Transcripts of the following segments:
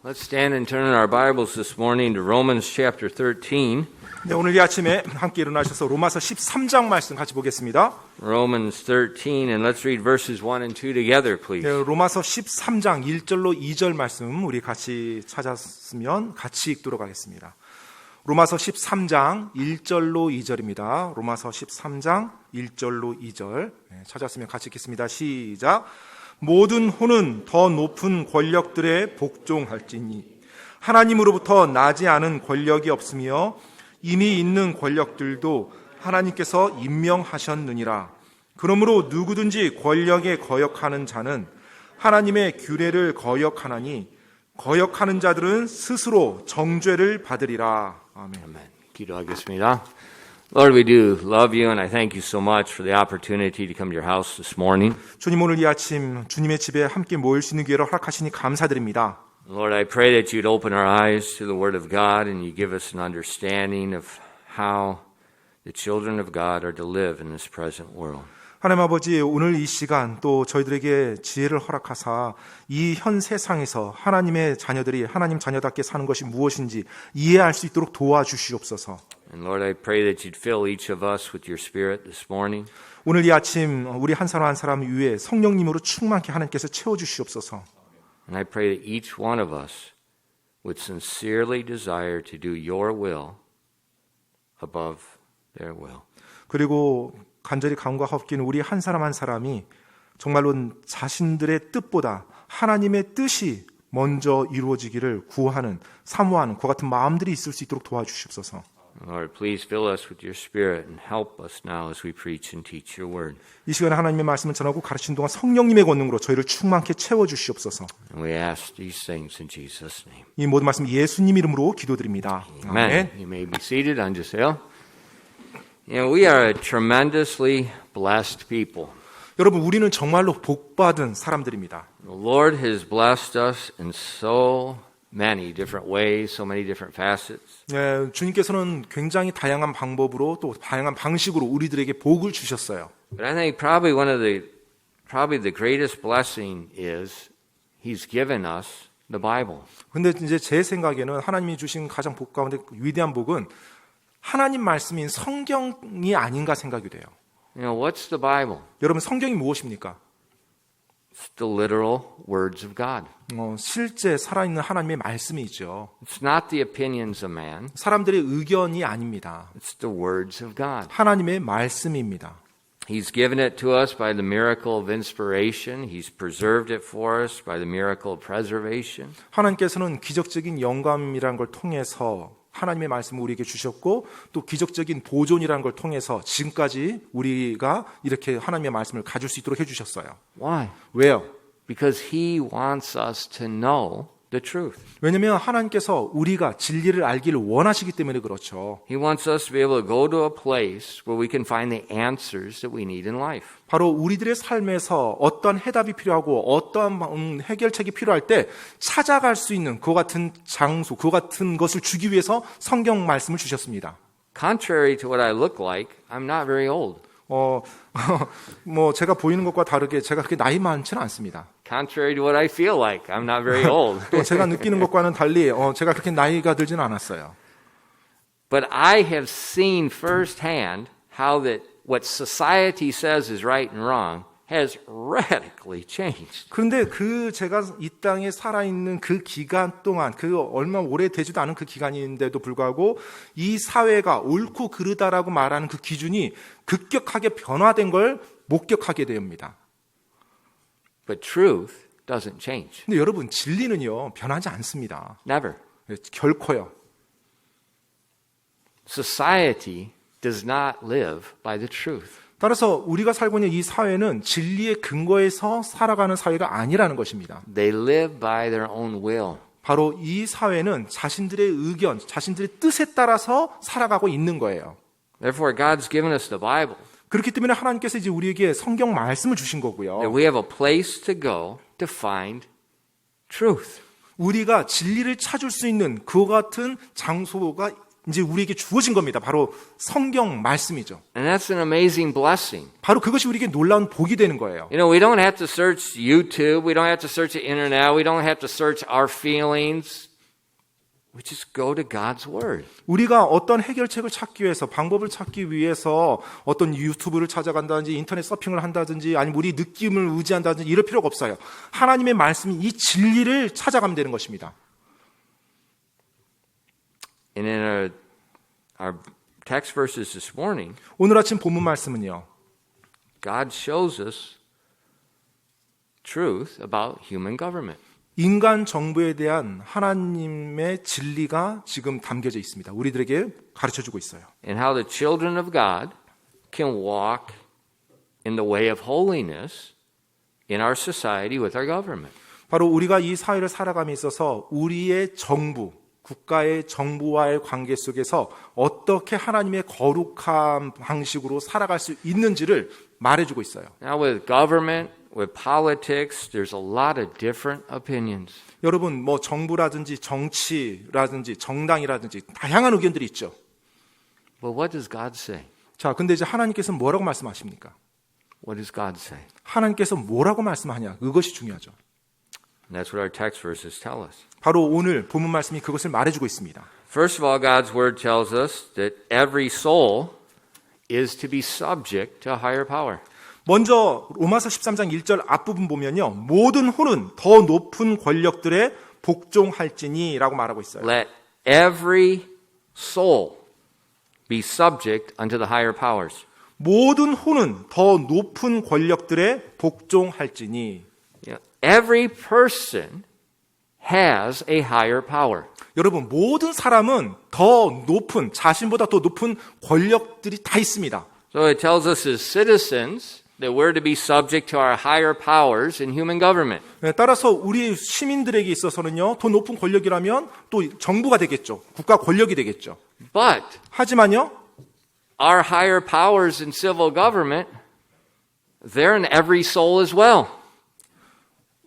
Let's stand and turn our Bibles this morning to Romans chapter 13. 네, 오늘 이 아침에 함께 일어나셔서 로마서 13장 말씀 같이 보겠습니다. Romans 13, and let's read verses 1 and 2 together, please. 네, 로마서 13장 1절로 2절 말씀 우리 같이 찾았으면 같이 읽도록 하겠습니다. 로마서 13장 1절로 2절입니다. 로마서 13장 1절로 2절 찾았으면 같이 읽겠습니다. 시작. 모든 혼은 더 높은 권력들에 복종할지니 하나님으로부터 나지 않은 권력이 없으며 이미 있는 권력들도 하나님께서 임명하셨느니라. 그러므로 누구든지 권력에 거역하는 자는 하나님의 규례를 거역하나니 거역하는 자들은 스스로 정죄를 받으리라. 아멘. Amen. 기도하겠습니다. Lord, we do love you, and I thank you so much for the opportunity to come to your house this morning. 주님, 오늘 이 아침 주님의 집에 함께 모일 수 있는 기회를 허락하시니 감사드립니다. Lord, I pray that you'd open our eyes to the Word of God and you give us an understanding of how the children of God are to live in this present world. 하나님 아버지, 오늘 이 시간 또 저희들에게 지혜를 허락하사 이 현 세상에서 하나님의 자녀들이 하나님 자녀답게 사는 것이 무엇인지 이해할 수 있도록 도와주시옵소서. And Lord, I pray that you'd fill each of us with your Spirit this morning. 오늘 이 아침 우리 한 사람 한 사람 위에 성령님으로 충만케 하나님께서 채워주시옵소서. And I pray that each one of us would sincerely desire to do your will above their will. 그리고 간절히 간과 없기는 우리 한 사람 한 사람이 정말로 자신들의 뜻보다 하나님의 뜻이 먼저 이루어지기를 구하는, 사모하는 그 같은 마음들이 있을 수 있도록 도와주시옵소서. Lord, please fill us with your Spirit and help us now as we preach and teach your word. 이 시간에 하나님의 말씀을 전하고 가르치는 동안 성령님의 권능으로 저희를 충만케 채워주시옵소서. And we ask these things in Jesus' name. 이 모든 말씀 예수님 이름으로 기도드립니다. Amen. You may be seated. 앉으세요. You know, we are a tremendously blessed people. 여러분, 우리는 정말로 복받은 사람들입니다. The Lord has blessed us in so many different ways, so many different facets. 네, 주님께서는 굉장히 다양한 방법으로 또 다양한 방식으로 우리들에게 복을 주셨어요. But I think probably the greatest blessing is He's given us the Bible. 근데 이제 제 생각에는 하나님이 주신 가장 복 가운데 위대한 복은 하나님 말씀인 성경이 아닌가 생각이 돼요. You know, what's the Bible? 여러분, 성경이 무엇입니까? It's the literal words of God. 실제 살아있는 하나님의 말씀이죠. It's not the opinions of man. 사람들의 의견이 아닙니다. It's the words of God. 하나님의 말씀입니다. He's given it to us by the miracle of inspiration. He's preserved it for us by the miracle of preservation. 하나님께서는 기적적인 영감이라는 걸 통해서 하나님의 말씀을 우리에게 주셨고 또 기적적인 보존이라는 걸 통해서 지금까지 우리가 이렇게 하나님의 말씀을 가질 수 있도록 해주셨어요. Why? 왜요? Because He wants us to know the truth. 왜냐하면 하나님께서 우리가 진리를 알기를 원하시기 때문에 그렇죠. He wants us to be able to go to a place where we can find the answers that we need in life. 바로 우리들의 삶에서 어떤 해답이 필요하고 어떤 해결책이 필요할 때 찾아갈 수 있는 그 같은 장소, 그 같은 것을 주기 위해서 성경 말씀을 주셨습니다. Contrary to what I look like, I'm not very old. 제가 보이는 것과 다르게 제가 그렇게 나이 많지는 않습니다. Contrary to what I feel like, I'm not very old. 또 제가 느끼는 것과는 달리 제가 그렇게 나이가 들지는 않았어요. But I have seen firsthand how that what society says is right and wrong has radically changed. 그런데 제가 이 땅에 살아있는 그 기간 동안 얼마 오래 되지도 않은 그 기간인데도 불구하고 이 사회가 옳고 그르다라고 말하는 그 기준이 급격하게 변화된 걸 목격하게 됩니다. But truth doesn't change. 근데 여러분, 진리는요 변하지 않습니다. Never. 결코요. Society does not live by the truth. 따라서 우리가 살고 있는 이 사회는 진리의 근거에서 살아가는 사회가 아니라는 것입니다. They live by their own will. 바로 이 사회는 자신들의 의견, 자신들의 뜻에 따라서 살아가고 있는 거예요. Therefore, God's given us the Bible. 그렇기 때문에 하나님께서 이제 우리에게 성경 말씀을 주신 거고요. That we have a place to go to find truth. 우리가 진리를 찾을 수 있는 그 같은 장소가 이제 우리에게 주어진 겁니다. 바로 성경 말씀이죠. And that's an amazing blessing. 바로 그것이 우리에게 놀라운 복이 되는 거예요. You know, we don't have to search YouTube. We don't have to search the internet. We don't have to search our feelings. We just go to God's Word. 우리가 어떤 해결책을 찾기 위해서, 방법을 찾기 위해서 어떤 유튜브를 찾아간다든지 인터넷 서핑을 한다든지 아니면 우리 느낌을 의지한다든지 이럴 필요가 없어요. 하나님의 말씀이 이 진리를 찾아가면 되는 것입니다. And in our text verses this morning, 오늘 아침 본문 말씀은요. God shows us truth about human government. 인간 정부에 대한 하나님의 진리가 지금 담겨져 있습니다. 우리들에게 가르쳐주고 있어요. And how the children of God can walk in the way of holiness in our society with our government. 바로 우리가 이 사회를 살아감에 있어서 우리의 정부, 국가의 정부와의 관계 속에서 어떻게 하나님의 거룩한 방식으로 살아갈 수 있는지를 말해주고 있어요. Now with government, with politics, there's a lot of different opinions. 여러분, 뭐 정부라든지 정치라든지 정당이라든지 다양한 의견들이 있죠. But what does God say? 자, 근데 이제 하나님께서는 뭐라고 말씀하십니까? What does God say? 하나님께서 뭐라고 말씀하냐? 그것이 중요하죠. And that's what our text verses tell us. 바로 오늘 본문 말씀이 그것을 말해주고 있습니다. First of all, God's word tells us that every soul is to be subject to a higher power. 먼저 로마서 13장 1절 앞부분 보면요. 모든 혼은 더 높은 권력들에 복종할지니 라고 말하고 있어요. Let every soul be subject unto the higher powers. 모든 혼은 더 높은 권력들에 복종할지니. Every person has a higher power. 여러분, 모든 사람은 더 높은, 자신보다 더 높은 권력들이 다 있습니다. So it tells us as citizens that we're to be subject to our higher powers in human government. 따라서 우리 시민들에게 있어서는요, 더 높은 권력이라면 또 정부가 되겠죠. 국가 권력이 되겠죠. But 하지만요, our higher powers in civil government, they're in every soul as well.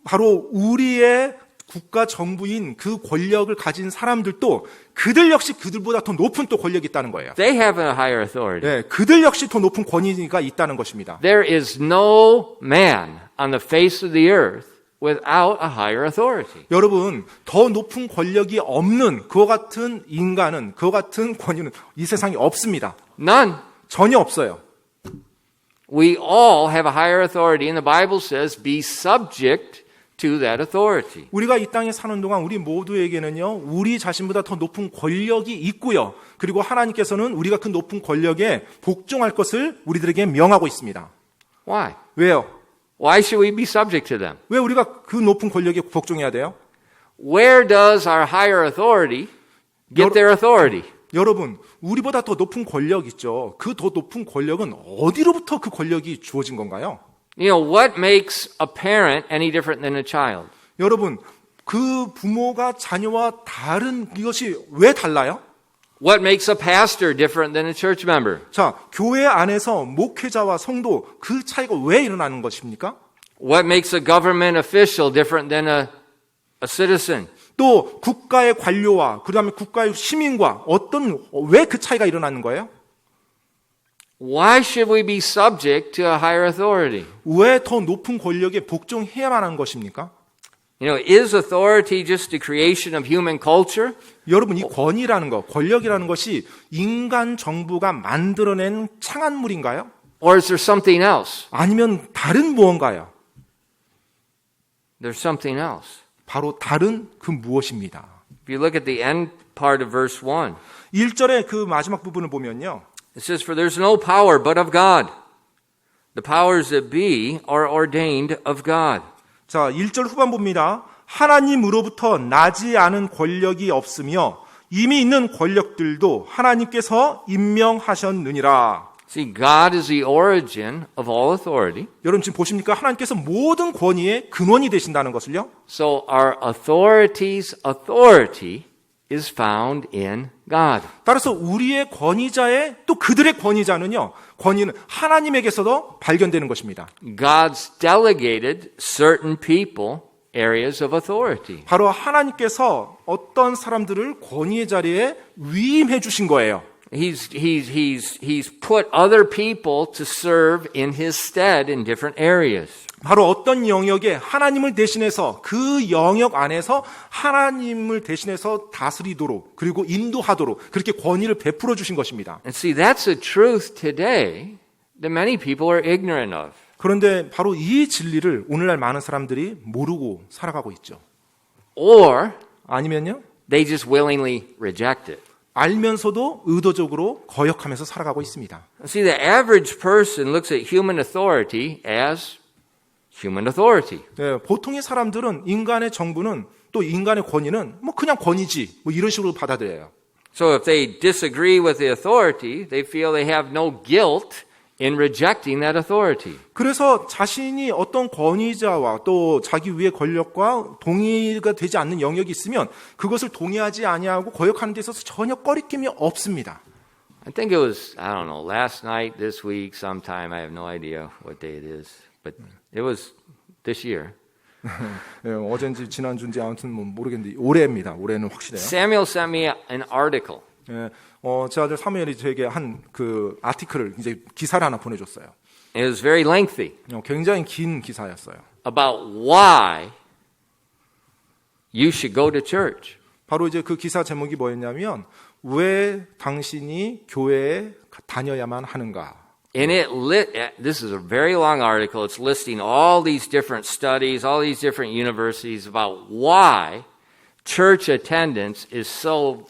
바로 우리의 국가 정부인 그 권력을 가진 사람들도 그들 역시 그들보다 더 높은 또 권력이 있다는 거예요. They have a higher authority. 네, 그들 역시 더 높은 권위가 있다는 것입니다. There is no man on the face of the earth without a higher authority. 여러분, 더 높은 권력이 없는 그와 같은 인간은, 그와 같은 권위는 이 세상에 없습니다. None. 전혀 없어요. We all have a higher authority, and the Bible says, be subject to that authority. 우리가 이 땅에 사는 동안 우리 모두에게는요, 우리 자신보다 더 높은 권력이 있고요. 그리고 하나님께서는 우리가 그 높은 권력에 복종할 것을 우리들에게 명하고 있습니다. Why? 왜요? Why should we be subject to them? 왜 우리가 그 높은 권력에 복종해야 돼요? Where does our higher authority get their authority? 여러분, 우리보다 더 높은 권력 있죠. 그 더 높은 권력은 어디로부터 그 권력이 주어진 건가요? You know, what makes a parent any different than a child? 여러분, 그 부모가 자녀와 다른 이것이 왜 달라요? What makes a pastor different than a church member? 자, 교회 안에서 목회자와 성도 그 차이가 왜 일어나는 것입니까? What makes a government official different than a citizen? 또 국가의 관료와 그다음에 국가의 시민과 왜 그 차이가 일어나는 거예요? Why should we be subject to a higher authority? 왜 더 높은 권력에 복종해야만 하는 것입니까? You know, is authority just the creation of human culture? 여러분, 이 권위라는 것, 권력이라는 것이 인간 정부가 만들어낸 창안물인가요? Or is there something else? 아니면 다른 무언가요? There's something else. 바로 다른 그 무엇입니다. If you look at the end part of verse 1, 1절의 그 마지막 부분을 보면요. it says, For there's no power but of God. The powers that be are ordained of God. 자, 1절 후반 봅니다. 하나님으로부터 나지 않은 권력이 없으며 이미 있는 권력들도 하나님께서 임명하셨느니라. See, God is the origin of all authority. 여러분 지금 보십니까? 하나님께서 모든 권위의 근원이 되신다는 것을요. So our authority's authority is found in God. 따라서 우리의 권위자의 또 그들의 권위자는요. 권위는 하나님에게서도 발견되는 것입니다. God's delegated certain people areas of authority. 바로 하나님께서 어떤 사람들을 권위의 자리에 위임해 주신 거예요. He's put other people to serve in his stead in different areas. 바로 어떤 영역에 하나님을 대신해서 그 영역 안에서 하나님을 대신해서 다스리도록 그리고 인도하도록 그렇게 권위를 베풀어 주신 것입니다. And see, that's a truth today that many people are ignorant of. 그런데 바로 이 진리를 오늘날 많은 사람들이 모르고 살아가고 있죠. Or 아니면요, they just willingly reject it. 알면서도 의도적으로 거역하면서 살아가고 있습니다. See, the average person looks at human authority as human authority. 네, 보통의 사람들은 인간의 정부는 또 인간의 권위는 뭐 그냥 권위지 뭐 이런 식으로 받아들여요. So if they disagree with the authority, they feel they have no guilt in rejecting that authority. 그래서 자신이 어떤 권위자와 또 자기 위의 권력과 동의가 되지 않는 영역이 있으면 그것을 동의하지 아니하고 거역하는 데 있어서 전혀 꺼리낌이 없습니다. I think it was, I don't know, last night, this week, sometime, I have no idea what day it is, but it was this year. 네, 어젠지 지난주인지 아무튼 뭐 모르겠는데 올해입니다. 올해는 확실해요. Samuel sent me an article. 네, 제 아들 사무엘이 저에게 한 그 아티클을 이제 기사를 하나 보내줬어요. It was very lengthy 굉장히 긴 기사였어요. about why you should go to church. 바로 이제 그 기사 제목이 뭐였냐면 왜 당신이 교회에 다녀야만 하는가. And this is a very long article. It's listing all these different studies, all these different universities about why church attendance is so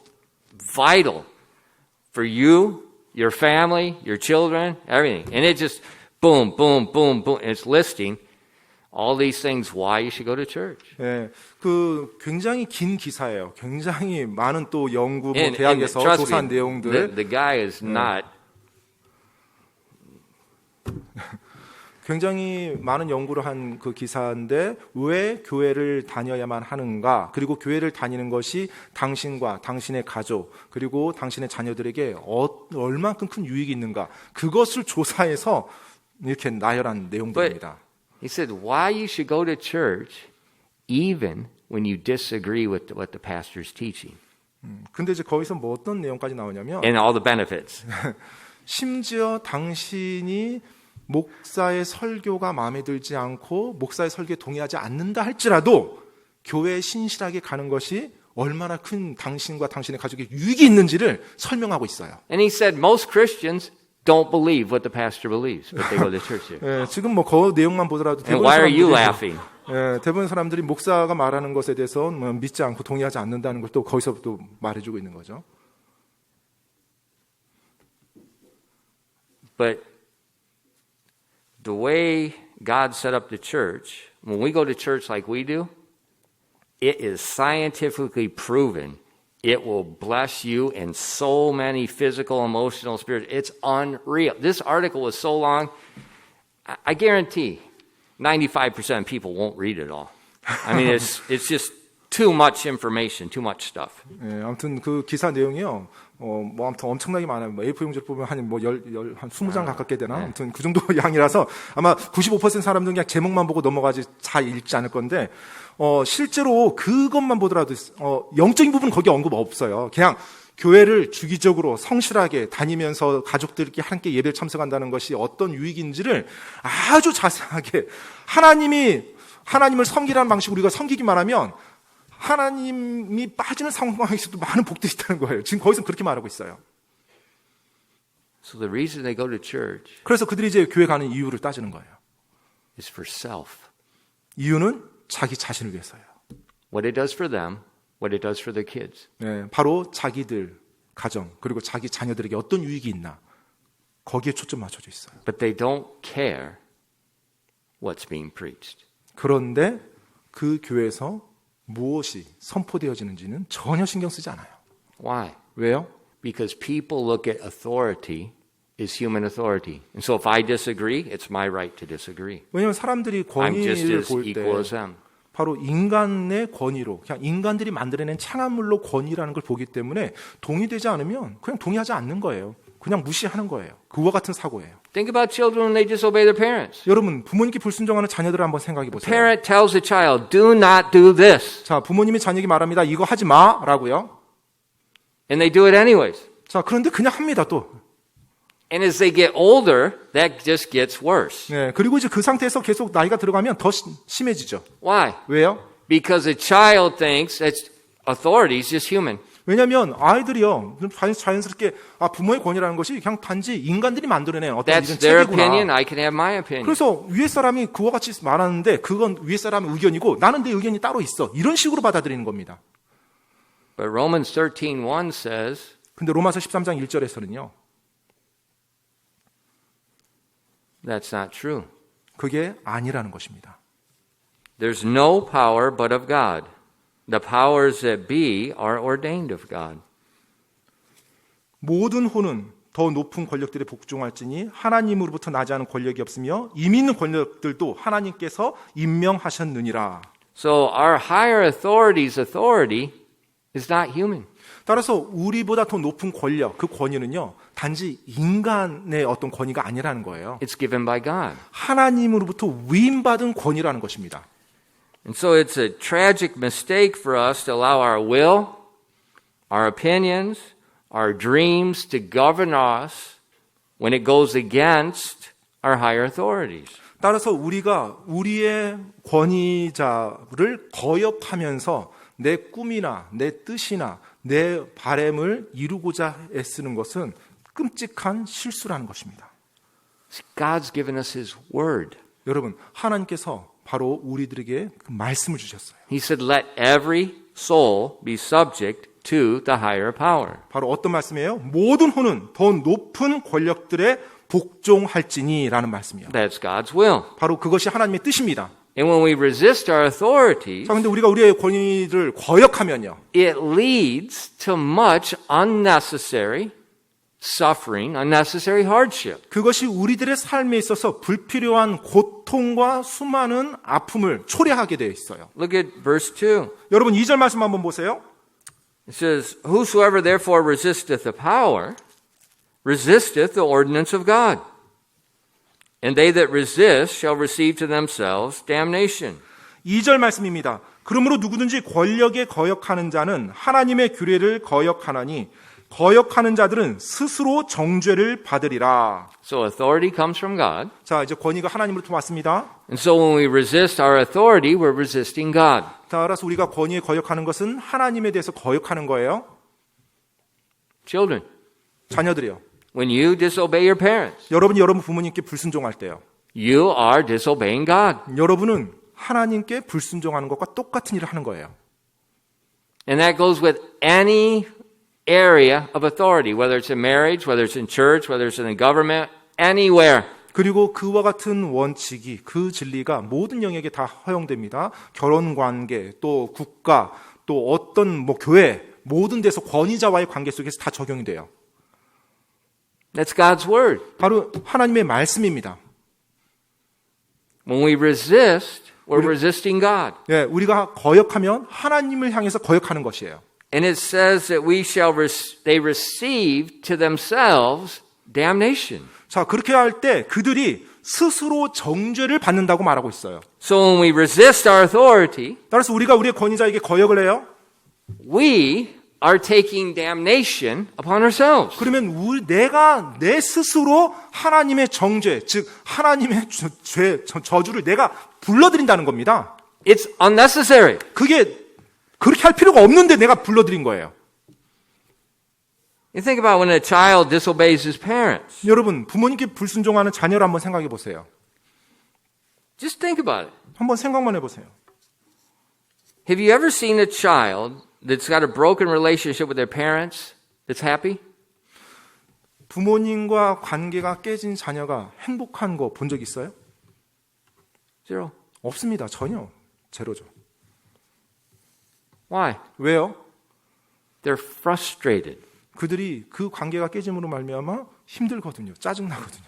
vital for you, your family, your children, everything. And it just boom, boom, boom, boom. It's listing all these things why you should go to church. 네, 그 굉장히 긴 기사예요. 굉장히 많은 또 연구, 뭐 And 대학에서 trust 조사한 me, 내용들. the guy is not. 굉장히 많은 연구를 한 그 기사인데 왜 교회를 다녀야만 하는가 그리고 교회를 다니는 것이 당신과 당신의 가족 그리고 당신의 자녀들에게 얼만큼 큰 유익이 있는가 그것을 조사해서 이렇게 나열한 내용들입니다. He said why you should go to church even when you disagree with what the pastor is teaching. 근데 이제 거기서 뭐 어떤 내용까지 나오냐면 And all the benefits. 심지어 당신이 목사의 설교가 마음에 들지 않고 목사의 설교에 동의하지 않는다 할지라도 교회에 신실하게 가는 것이 얼마나 큰 당신과 당신의 가족에 유익이 있는지를 설명하고 있어요. And he said most Christians don't believe what the pastor believes, but they go to church here. 예, 지금 뭐 그 내용만 보더라도 And why are you laughing? 대부분 사람들이 목사가 말하는 것에 대해서 뭐 믿지 않고 동의하지 않는다는 걸 또 거기서 또 말해주고 있는 거죠. But the way God set up the church, when we go to church like we do, it is scientifically proven it will bless you in so many physical, emotional, spiritual. It's unreal. This article was so long, I guarantee 95% of people won't read it all. I mean, it's just too much information, too much stuff. 예, 아무튼 그 기사 내용이요. 뭐 아무튼 엄청나게 많아요. 뭐 A4 용지를 보면 한 20장 가깝게 되나? 아무튼 그 정도 양이라서 아마 95% 사람들은 그냥 제목만 보고 넘어가지 잘 읽지 않을 건데 실제로 그것만 보더라도 영적인 부분은 거기 언급 없어요. 그냥 교회를 주기적으로 성실하게 다니면서 가족들끼리 함께 예배를 참석한다는 것이 어떤 유익인지를 아주 자세하게 하나님을 섬기라는 방식으로 우리가 섬기기만 하면 하나님이 빠지는 상황에서도 많은 복들이 있다는 거예요. 지금 거기서 그렇게 말하고 있어요. So the reason they go to church 그래서 그들이 이제 교회 가는 이유를 따지는 거예요. is for self. 이유는 자기 자신을 위해서요. What it does for them, what it does for their kids. 네, 바로 자기들 가정 그리고 자기 자녀들에게 어떤 유익이 있나 거기에 초점 맞춰져 있어요. But they don't care what's being preached. 그런데 그 교회에서 무엇이 선포되어지는지는 전혀 신경 쓰지 않아요. Why? 왜요? Because people look at authority as human authority. And so if I disagree, it's my right to disagree. 왜냐하면 사람들이 I'm just 권위를 as 볼 때 equal as them. 바로 인간의 권위로 그냥 인간들이 만들어낸 창안물로 권위라는 걸 보기 때문에 동의되지 않으면 그냥 동의하지 않는 거예요. 그냥 무시하는 거예요. 그와 같은 사고예요. Think about children when they disobey their parents. 여러분, 부모님께 불순종하는 자녀들을 한번 생각해 보세요. Parent tells the child, do not do this. 자, 부모님이 자녀에게 말합니다. 이거 하지 마라고요. And they do it anyways. 자, 그런데 그냥 합니다, 또. And as they get older, that just gets worse. 네, 그리고 이제 그 상태에서 계속 나이가 들어가면 더 심해지죠. Why? 왜요? Because a child thinks that authority is just human. 왜냐하면 아이들이요, 자연스럽게 부모의 권위라는 것이 그냥 단지 인간들이 만들어낸 어떤 That's 이런 their 체계구나. opinion. I can have my opinion. 그래서 위에 사람이 그와 같이 말하는데 그건 위에 사람의 의견이고 나는 내 의견이 따로 있어. 이런 식으로 받아들이는 겁니다. But Romans 13:1 says, 근데 로마서 13장 1절에서는요. that's not true. 그게 아니라는 것입니다. There's no power but of God. The powers that be are ordained of God. 모든 호는 더 높은 권력들에 복종할지니 하나님으로부터 나지 않은 권력이 없으며 이미 있는 권력들도 하나님께서 임명하셨느니라. So our higher authority's authority is not human. 따라서 우리보다 더 높은 권력, 그 권위는요. 단지 인간의 어떤 권위가 아니라는 거예요. It's given by God. 하나님으로부터 위임받은 권위라는 것입니다. And so it's a tragic mistake for us to allow our will, our opinions, our dreams to govern us when it goes against our higher authorities. 따라서 우리가 우리의 권위자를 거역하면서 내 꿈이나 내 뜻이나 내 바램을 이루고자 애쓰는 것은 끔찍한 실수라는 것입니다. God's given us His Word. 여러분, 하나님께서 바로 우리들에게 그 말씀을 주셨어요. He said, let every soul be subject to the higher power. 바로 어떤 말씀이에요? 모든 혼은 더 높은 권력들에 복종할지니라는 말씀이에요. That's God's will. 바로 그것이 하나님의 뜻입니다. And when we resist our authorities, 자, 근데 우리가 우리의 권위를 거역하면요. it leads to much unnecessary suffering, unnecessary hardship. 그것이 우리들의 삶에 있어서 불필요한 고통과 수많은 아픔을 초래하게 되어 있어요. Look at verse 2. 여러분 2절 말씀 한번 보세요. It says, whosoever therefore resisteth the power, resisteth the ordinance of God. And they that resist shall receive to themselves damnation. 2절 말씀입니다. 그러므로 누구든지 권력에 거역하는 자는 하나님의 규례를 거역하나니 거역하는 자들은 스스로 정죄를 받으리라. So authority comes from God. 자, 이제 권위가 하나님으로부터 왔습니다. And so when we resist our authority, we're resisting God. 따라서 우리가 권위에 거역하는 것은 하나님에 대해서 거역하는 거예요. Children, 자녀들이요. when you disobey your parents, 여러분이 여러분 부모님께 불순종할 때요. you are disobeying God. 여러분은 하나님께 불순종하는 것과 똑같은 일을 하는 거예요. And that goes with any area of authority, whether it's in marriage, whether it's in church, whether it's in the government, anywhere. 그리고 그와 같은 원칙이, 그 진리가 모든 영역에 다 허용됩니다. 결혼관계, 또 국가, 또 어떤 교회, 모든 데서 권위자와의 관계 속에서 다 적용이 돼요. That's God's word. 바로 하나님의 말씀입니다. When we resist, we're resisting God. 예, 우리가 거역하면 하나님을 향해서 거역하는 것이에요. And it says that they receive to themselves damnation. 자, 그렇게 할 때 그들이 스스로 정죄를 받는다고 말하고 있어요. So when we resist our authority, 따라서 우리가 우리의 권위자에게 거역을 해요. we are taking damnation upon ourselves. 그러면 내가 내 스스로 하나님의 정죄, 즉 하나님의 저주를 내가 불러들인다는 겁니다. It's unnecessary. 그게 그렇게 할 필요가 없는데 내가 불러들인 거예요. You think about when a child disobeys his parents. 여러분, 부모님께 불순종하는 자녀를 한번 생각해 보세요. Just think about it. 한번 생각만 해보세요. Have you ever seen a child that's got a broken relationship with their parents that's happy? 부모님과 관계가 깨진 자녀가 행복한 거 본 적 있어요? Zero. 없습니다. 전혀. 제로죠. Why? 왜요? They're frustrated. 그들이 그 관계가 깨짐으로 말미암아 힘들거든요. 짜증나거든요.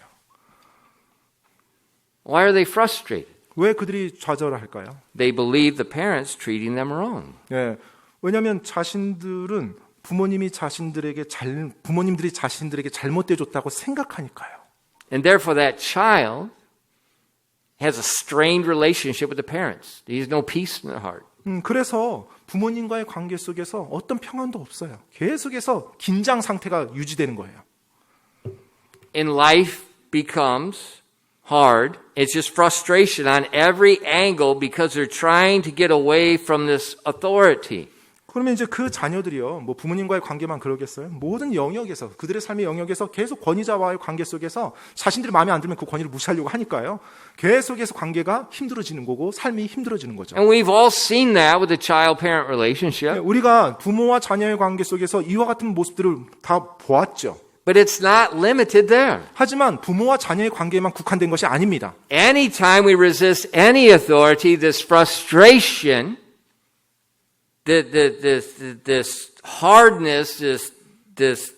Why are they frustrated? 왜 그들이 좌절할까요? They believe the parents treating them wrong. 예, 왜냐하면 자신들은 부모님들이 자신들에게 잘못돼줬다고 생각하니까요. And therefore that child has a strained relationship with the parents. There's no peace in their heart. 그래서 부모님과의 관계 속에서 어떤 평안도 없어요. 계속해서 긴장 상태가 유지되는 거예요. And life becomes hard. It's just frustration on every angle because they're trying to get away from this authority. 그러면 이제 그 자녀들이요, 뭐 부모님과의 관계만 그러겠어요? 모든 영역에서, 그들의 삶의 영역에서 계속 권위자와의 관계 속에서 자신들이 마음에 안 들면 그 권위를 무시하려고 하니까요. 계속해서 관계가 힘들어지는 거고 삶이 힘들어지는 거죠. And we've all seen that with the child-parent relationship. 우리가 부모와 자녀의 관계 속에서 이와 같은 모습들을 다 보았죠. But it's not limited there. 하지만 부모와 자녀의 관계에만 국한된 것이 아닙니다. Anytime we resist any authority, this frustration, this hardness, this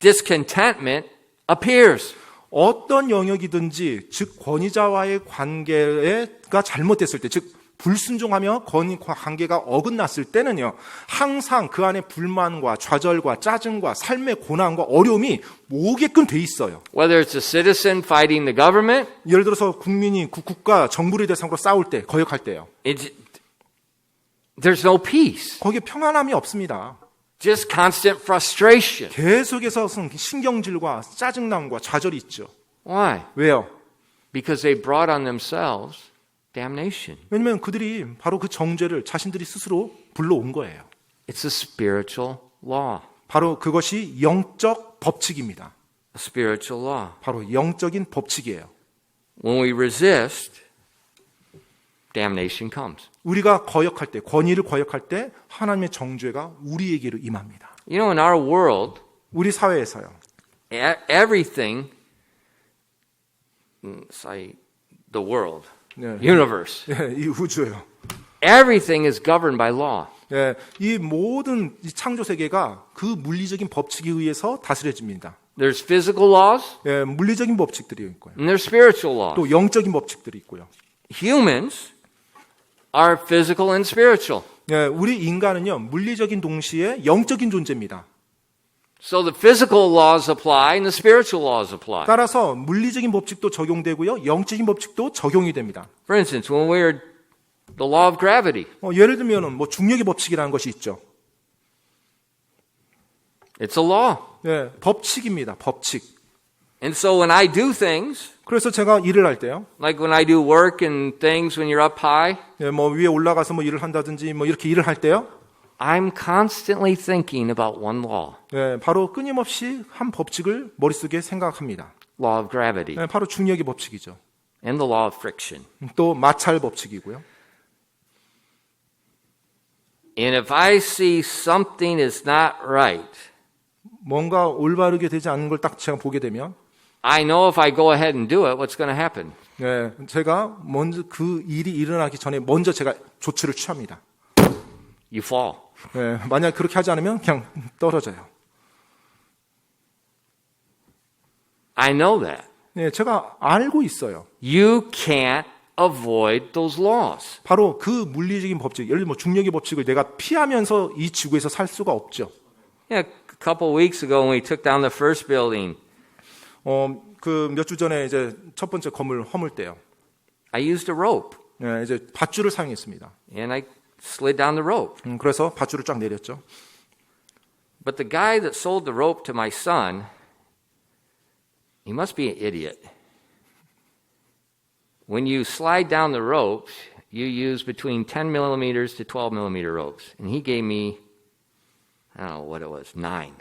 discontentment appears. 어떤 영역이든지 즉 권위자와의 관계가 잘못됐을 때, 즉 불순종하며 관계가 어긋났을 때는요, 항상 그 안에 불만과 좌절과 짜증과 삶의 고난과 어려움이 오게끔 돼 있어요. Whether it's a citizen fighting the government, 예를 들어서 국민이 국가 정부를 대상으로 싸울 때, 거역할 때요. there's no peace. 거기에 평안함이 없습니다. Just constant frustration. 계속해서 신경질과 짜증남과 좌절이 있죠. Why? 왜요? Because they brought on themselves damnation. 왜냐하면 그들이 바로 그 정죄를 자신들이 스스로 불러온 거예요. It's a spiritual law. 바로 그것이 영적 법칙입니다. A spiritual law. 바로 영적인 법칙이에요. When we resist, damnation comes. 우리가 거역할 때, 권위를 거역할 때 하나님의 정죄가 우리에게로 임합니다. You know, in our world, 우리 사회에서요. everything, say, the world, 네. universe, 이 우주예요. everything is governed by law. 예, 이 모든 이 창조 세계가 그 물리적인 법칙에 의해서 다스려집니다. There's physical laws, 예, 물리적인 법칙들이 있고요. and there's spiritual laws. 또 영적인 법칙들이 있고요. Humans are physical and spiritual. 예, 우리 인간은요, 물리적인 동시에 영적인 존재입니다. So the physical laws apply and the spiritual laws apply. 따라서 물리적인 법칙도 적용되고요, 영적인 법칙도 적용이 됩니다. For instance, when we're the law of gravity, 예를 들면은 뭐 중력의 법칙이라는 것이 있죠. it's a law. 예, 법칙입니다. 법칙. And so when I do things, 그래서 제가 일을 할 때요. like when I do work and things when you're up high, 예, 뭐 위에 올라가서 뭐 일을 한다든지 뭐 이렇게 일을 할 때요. I'm constantly thinking about one law, 예, 바로 끊임없이 한 법칙을 머릿속에 생각합니다. law of gravity, 예, 바로 중력의 법칙이죠. and the law of friction. 또 마찰 법칙이고요. And if I see something is not right, 뭔가 올바르게 되지 않는 걸 딱 제가 보게 되면 I know if I go ahead and do it, what's going to happen? 예, 제가 먼저 그 일이 일어나기 전에 먼저 제가 조치를 취합니다. You fall. 예, 만약 그렇게 하지 않으면 그냥 떨어져요. I know that. 예, 제가 알고 있어요. You can't avoid those laws. 바로 그 물리적인 법칙, 예를 들면 뭐 중력의 법칙을 내가 피하면서 이 지구에서 살 수가 없죠. Yeah, a couple of weeks ago when we took down the first building, 그 몇 주 전에 이제 첫 번째 건물 허물 때요. I used a rope 예, 이제 밧줄을 사용했습니다. and I slid down the rope. 그래서 밧줄을 쫙 내렸죠. But the guy that sold the rope to my son, he must be an idiot. When you slide down the ropes, you use between 10 millimeters to 12 millimeter ropes. And he gave me, I don't know what it was, 9.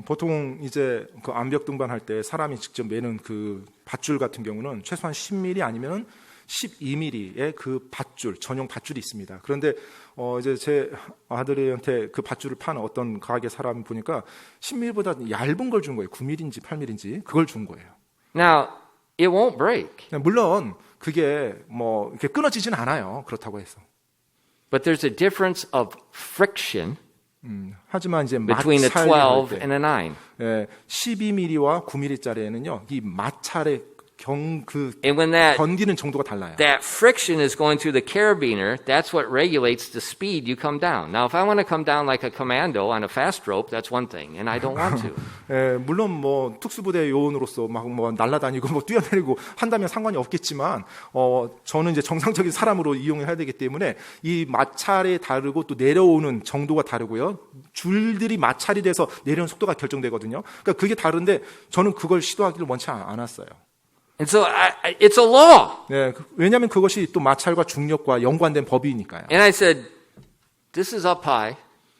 보통 이제 그 암벽 등반할 때 사람이 직접 매는 그 밧줄 같은 경우는 최소한 10mm 아니면 12mm의 그 밧줄, 전용 밧줄이 있습니다. 그런데 이제 제 아들한테 그 밧줄을 파는 어떤 가게 사람 보니까 10mm보다 얇은 걸 준 거예요. 9mm인지 8mm인지 그걸 준 거예요. Now, it won't break. 물론 그게 뭐 이렇게 끊어지진 않아요. 그렇다고 해서. But there's a difference of friction 하지만 이제 between a 마찰이 할 12 때, and a 9. 12mm와 9mm짜리에는요, 이 마찰의 And when that 견디는 정도가 달라요. that friction is going through the carabiner, that's what regulates the speed you come down. Now, if I want to come down like a commando on a fast rope, that's one thing, and I don't want to. 예, 물론 뭐 특수부대 요원으로서 막 뭐 날아다니고 뭐 뛰어내리고 한다면 상관이 없겠지만, 저는 이제 정상적인 사람으로 이용해야 되기 때문에 이 마찰이 다르고 또 내려오는 정도가 다르고요. 줄들이 마찰이 돼서 내려오는 속도가 결정되거든요. 그러니까 그게 다른데 저는 그걸 시도하기를 원치 않았어요. And so it's a law. 네, 왜냐하면 그것이 또 마찰과 중력과 연관된 법이니까요. And I said, this is up high,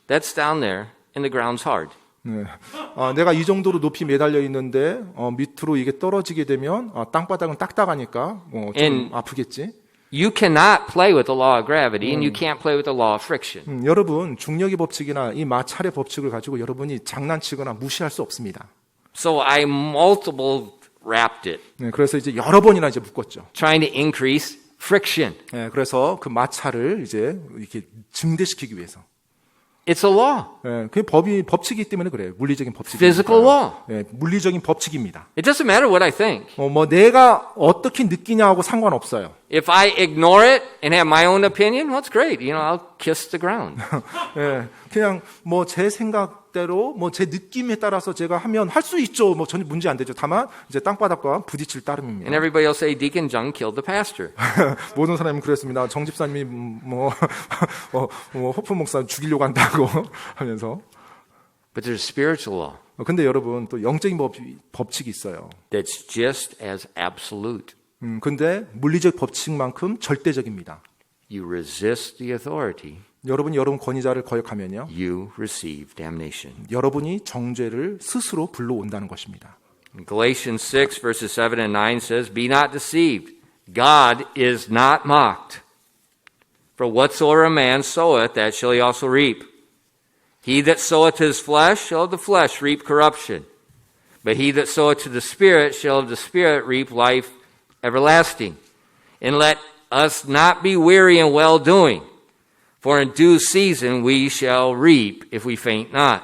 that's down there, and the ground's hard. 네. 내가 이 정도로 높이 매달려 있는데 밑으로 이게 떨어지게 되면 땅바닥은 딱딱하니까 좀 아프겠지. You cannot play with the law of gravity, and you can't play with the law of friction. 여러분 중력의 법칙이나 이 마찰의 법칙을 가지고 여러분이 장난치거나 무시할 수 없습니다. So I multiple wrapped it, 네, 그래서 이제 여러 번이나 이제 묶었죠. trying to increase friction. 네, 그래서 그 마찰을 이제 이렇게 증대시키기 위해서. It's a law. 네, 그 법칙이기 때문에 그래요. 물리적인 법칙입니다. Physical law. 네, 물리적인 법칙입니다. It doesn't matter what I think. 뭐 내가 어떻게 느끼냐하고 상관없어요. If I ignore it and have my own opinion, well, it's great. You know, I'll kiss the ground. 네, 그냥 뭐 제 생각대로 뭐 제 느낌에 따라서 제가 하면 할 수 있죠. 뭐 전혀 문제 안 되죠. 다만 이제 땅바닥과 부딪힐 따름입니다. And everybody will say, Deacon Jung killed the pastor. 모든 사람이 그랬습니다. 정 집사님이 호프 목사 죽이려고 한다고 하면서. But there's spiritual law 근데 여러분 또 영적인 법칙이 있어요. that's just as absolute. 근데 물리적 법칙만큼 절대적입니다. You resist the authority, 여러분 권위자를 거역하면요. you receive damnation. 여러분이 정죄를 스스로 불러온다는 것입니다. Galatians 6 verses 7 and 9 says, Be not deceived. God is not mocked. For whatsoever a man soweth, that shall he also reap. He that soweth to his flesh shall of the flesh reap corruption. But he that soweth to the Spirit shall of the Spirit reap life everlasting. And let us not be weary in well-doing. For in due season we shall reap if we faint not.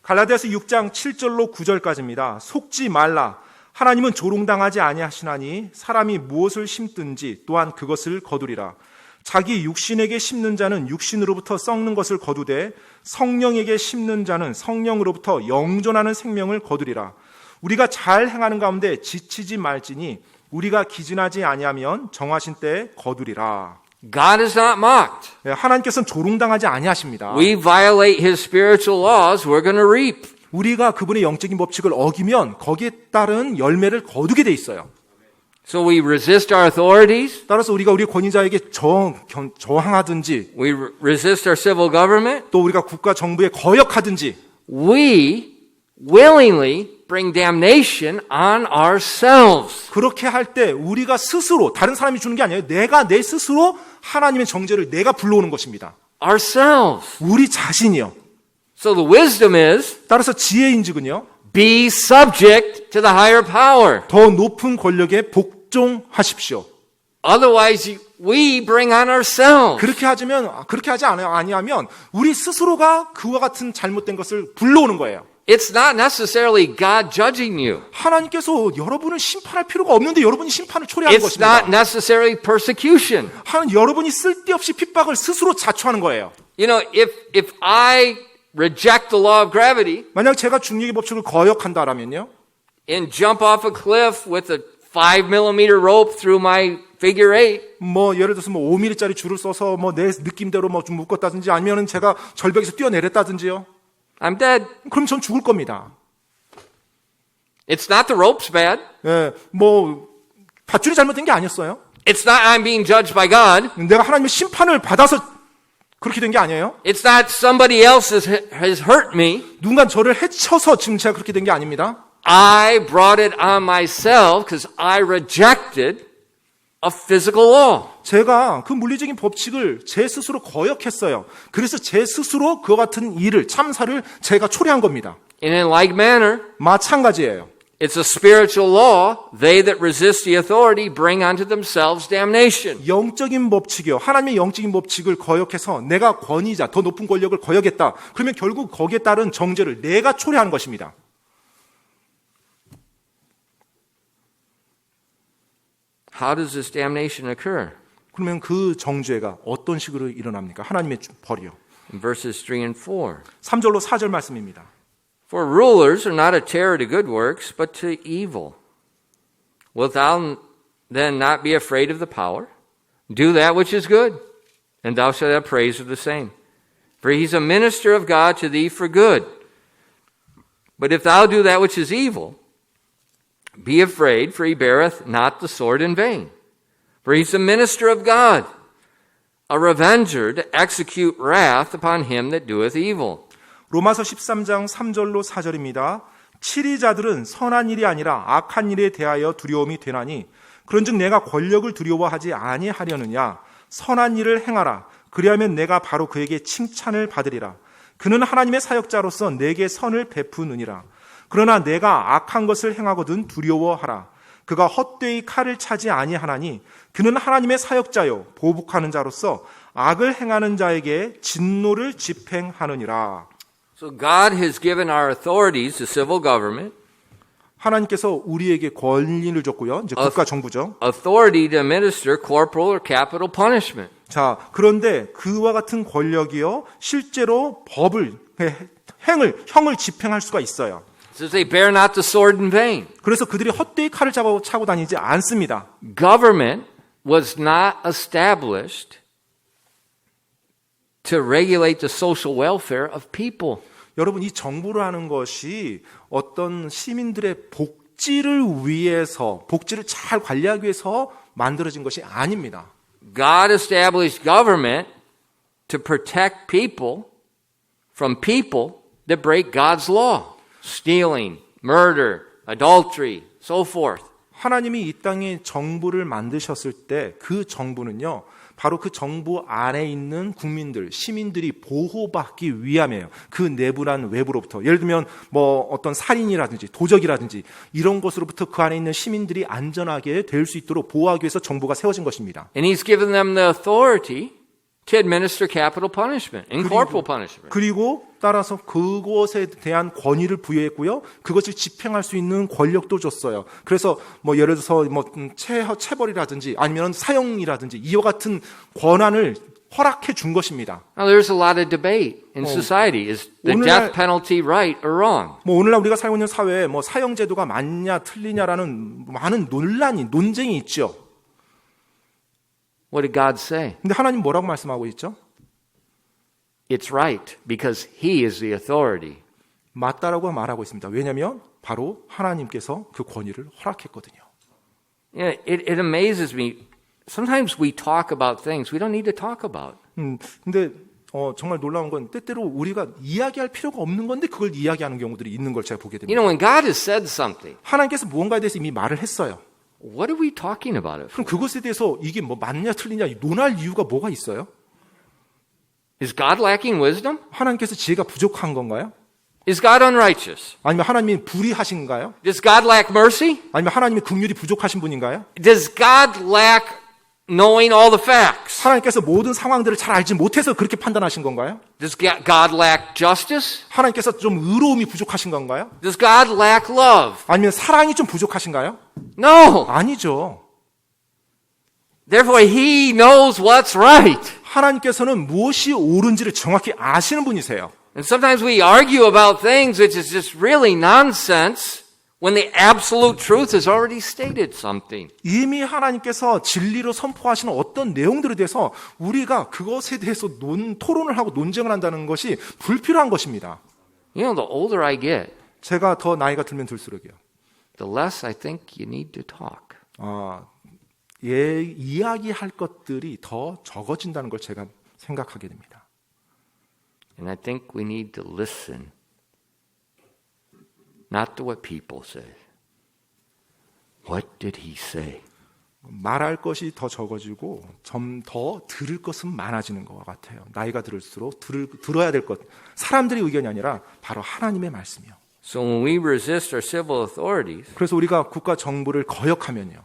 갈라디아서 6장 7절로 9절까지입니다. 속지 말라. 하나님은 조롱당하지 아니하시나니 사람이 무엇을 심든지 또한 그것을 거두리라. 자기 육신에게 심는 자는 육신으로부터 썩는 것을 거두되 성령에게 심는 자는 성령으로부터 영존하는 생명을 거두리라. 우리가 잘 행하는 가운데 지치지 말지니 우리가 기진하지 아니하면 정하신 때에 거두리라. God is not mocked. 하나님께서는 조롱당하지 아니하십니다. We violate His spiritual laws, we're going to reap. 우리가 그분의 영적인 법칙을 어기면 거기에 따른 열매를 거두게 돼 있어요. So we resist our authorities. 따라서 우리가 우리 권위자에게 저항하든지 We resist our civil government. 또 우리가 국가 정부에 거역하든지 We willingly bring damnation on ourselves. 그렇게 할 때 우리가 스스로 다른 사람이 주는 게 아니에요. 내가 내 스스로 하나님의 정죄를 내가 불러오는 것입니다. Ourselves. 우리 자신이요. So the wisdom is 따라서 지혜인즉은요. be subject to the higher power. 더 높은 권력에 복종하십시오. Otherwise we bring on ourselves. 그렇게 하지 아니하면 우리 스스로가 그와 같은 잘못된 것을 불러오는 거예요. It's not necessarily God judging you. 하나님께서 여러분을 심판할 필요가 없는데 여러분이 심판을 초래하는 It's 것입니다. not necessarily persecution. 여러분이 쓸데없이 핍박을 스스로 자초하는 거예요. You know, if I reject the law of gravity 만약 제가 중력의 법칙을 거역한다라면요. and jump off a cliff with a 5mm rope through my figure eight, 뭐 예를 들어서 뭐 5mm짜리 줄을 써서 뭐 내 느낌대로 뭐 좀 묶었다든지 아니면은 제가 절벽에서 뛰어내렸다든지요. I'm dead. 그럼 전 죽을 겁니다. It's not the rope's bad. 예, 뭐 밧줄이 잘못된 게 아니었어요. It's not I'm being judged by God. 내가 하나님의 심판을 받아서 그렇게 된 게 아니에요. It's not somebody else has hurt me. 누군가 저를 해쳐서 지금 제가 그렇게 된 게 아닙니다. I brought it on myself because I rejected a physical law. 제가 그 물리적인 법칙을 제 스스로 거역했어요. 그래서 제 스스로 그와 같은 일을 참사를 제가 초래한 겁니다. And in like manner, 마찬가지예요. it's a spiritual law. They that resist the authority bring unto themselves damnation. 영적인 법칙이요. 하나님의 영적인 법칙을 거역해서 내가 권위자, 더 높은 권력을 거역했다. 그러면 결국 거기에 따른 정죄를 내가 초래하는 것입니다. how does this damnation occur? 그러면 그 정죄가 어떤 식으로 일어납니까? 하나님의 벌이요. In verses 3 and 4. 3절로 4절 말씀입니다. For rulers are not a terror to good works, but to evil. Wilt thou then not be afraid of the power? Do that which is good, and thou shalt have praise of the same. For he's a minister of God to thee for good. But if thou do that which is evil, be afraid, for he beareth not the sword in vain. For he's a minister of God, a revenger to execute wrath upon him that doeth evil. 로마서 13장 3절로 4절입니다. 치리자들은 선한 일이 아니라 악한 일에 대하여 두려움이 되나니 그런즉 내가 권력을 두려워하지 아니하려느냐 선한 일을 행하라 그리하면 내가 바로 그에게 칭찬을 받으리라. 그는 하나님의 사역자로서 내게 선을 베푸느니라. 그러나 내가 악한 것을 행하거든 두려워하라. 그가 헛되이 칼을 차지 아니하나니 그는 하나님의 사역자요 보복하는 자로서 악을 행하는 자에게 진노를 집행하느니라. So God has given our authorities, the civil government, 하나님께서 우리에게 권리를 줬고요. 이제 국가 정부죠. authority to administer corporal or capital punishment. 자, 그런데 그와 같은 권력이요. 실제로 형을 집행할 수가 있어요. It says they bear not the sword in vain. 그래서 그들이 헛되이 칼을 차고 다니지 않습니다. Government was not established to regulate the social welfare of people. 여러분, 이 정부라는 것이 어떤 시민들의 복지를 위해서, 복지를 잘 관리하기 위해서 만들어진 것이 아닙니다. God established government to protect people from people that break God's law. Stealing, murder, adultery, so forth. 하나님이 이 땅에 정부를 만드셨을 때 그 정부는요, 바로 그 정부 안에 있는 국민들, 시민들이 보호받기 위함이에요. 그 내부란 외부로부터. 예를 들면 뭐 어떤 살인이라든지 도적이라든지 이런 것으로부터 그 안에 있는 시민들이 안전하게 될 수 있도록 보호하기 위해서 정부가 세워진 것입니다. And he's given them the authority to administer capital punishment and corporal punishment. 그리고 따라서 그것에 대한 권위를 부여했고요. 그것을 집행할 수 있는 권력도 줬어요. 그래서 뭐 예를 들어서 뭐 체벌이라든지 아니면 사형이라든지 이와 같은 권한을 허락해 준 것입니다. Now there's a lot of debate in society. Is the death penalty right or wrong? 뭐 오늘날 우리가 살고 있는 사회에 뭐 사형 제도가 맞냐 틀리냐라는 많은 논쟁이 있죠. What did God say? 근데 하나님 뭐라고 말씀하고 있죠? It's right because he is the authority. 맞다라고 말하고 있습니다. 왜냐하면 바로 하나님께서 그 권위를 허락했거든요. Yeah, it amazes me. Sometimes we talk about things we don't need to talk about. 근데 정말 놀라운 건 때때로 우리가 이야기할 필요가 없는 건데 그걸 이야기하는 경우들이 있는 걸 제가 보게 됩니다. You know, when God has said something, 하나님께서 무언가에 대해서 이미 말을 했어요. what are we talking about it for? 그럼 그것에 대해서 이게 뭐 맞냐 틀리냐 논할 이유가 뭐가 있어요? Is God lacking wisdom? 하나님께서 지혜가 부족한 건가요? Is God unrighteous? 아니면 하나님이 불의하신가요? Does God lack mercy? 아니면 하나님이 긍휼이 부족하신 분인가요? Does God lack knowing all the facts? 하나님께서 모든 상황들을 잘 알지 못해서 그렇게 판단하신 건가요? Does God lack justice? 하나님께서 좀 의로움이 부족하신 건가요? Does God lack love? 아니면 사랑이 좀 부족하신가요? No. 아니죠. Therefore, he knows what's right. 하나님께서는 무엇이 옳은지를 정확히 아시는 분이세요. And sometimes we argue about things which is just really nonsense when the absolute truth has already stated something. 이미 하나님께서 진리로 선포하시는 어떤 내용들에 대해서 우리가 그것에 대해서 토론을 하고 논쟁을 한다는 것이 불필요한 것입니다. You know, the older I get, 제가 더 나이가 들면 들수록이요. the less I think you need to talk. 이야기할 것들이 더 적어진다는 걸 제가 생각하게 됩니다. And I think we need to listen, not to what people say. What did he say? 말할 것이 더 적어지고 좀 더 들을 것은 많아지는 것 같아요. 나이가 들을수록 들어야 될 것, 사람들의 의견이 아니라 바로 하나님의 말씀이요. So when we resist our civil authorities, 그래서 우리가 국가 정부를 거역하면요.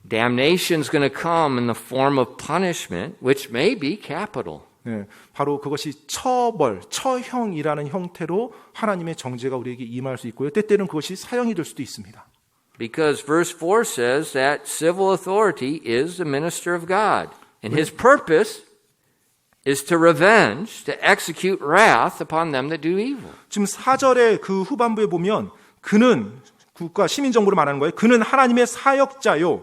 damnation is going to come in the form of punishment, which may be capital. 네, 바로 그것이 처형이라는 형태로 하나님의 정죄가 우리에게 임할 수 있고요. 때때로는 그것이 사형이 될 수도 있습니다. Because verse 4 says that civil authority is the minister of God. And his purpose is to revenge, to execute wrath upon them that do evil. 지금 4절의 그 후반부에 보면 그는 국가 시민정부를 말하는 거예요. 그는 하나님의 사역자요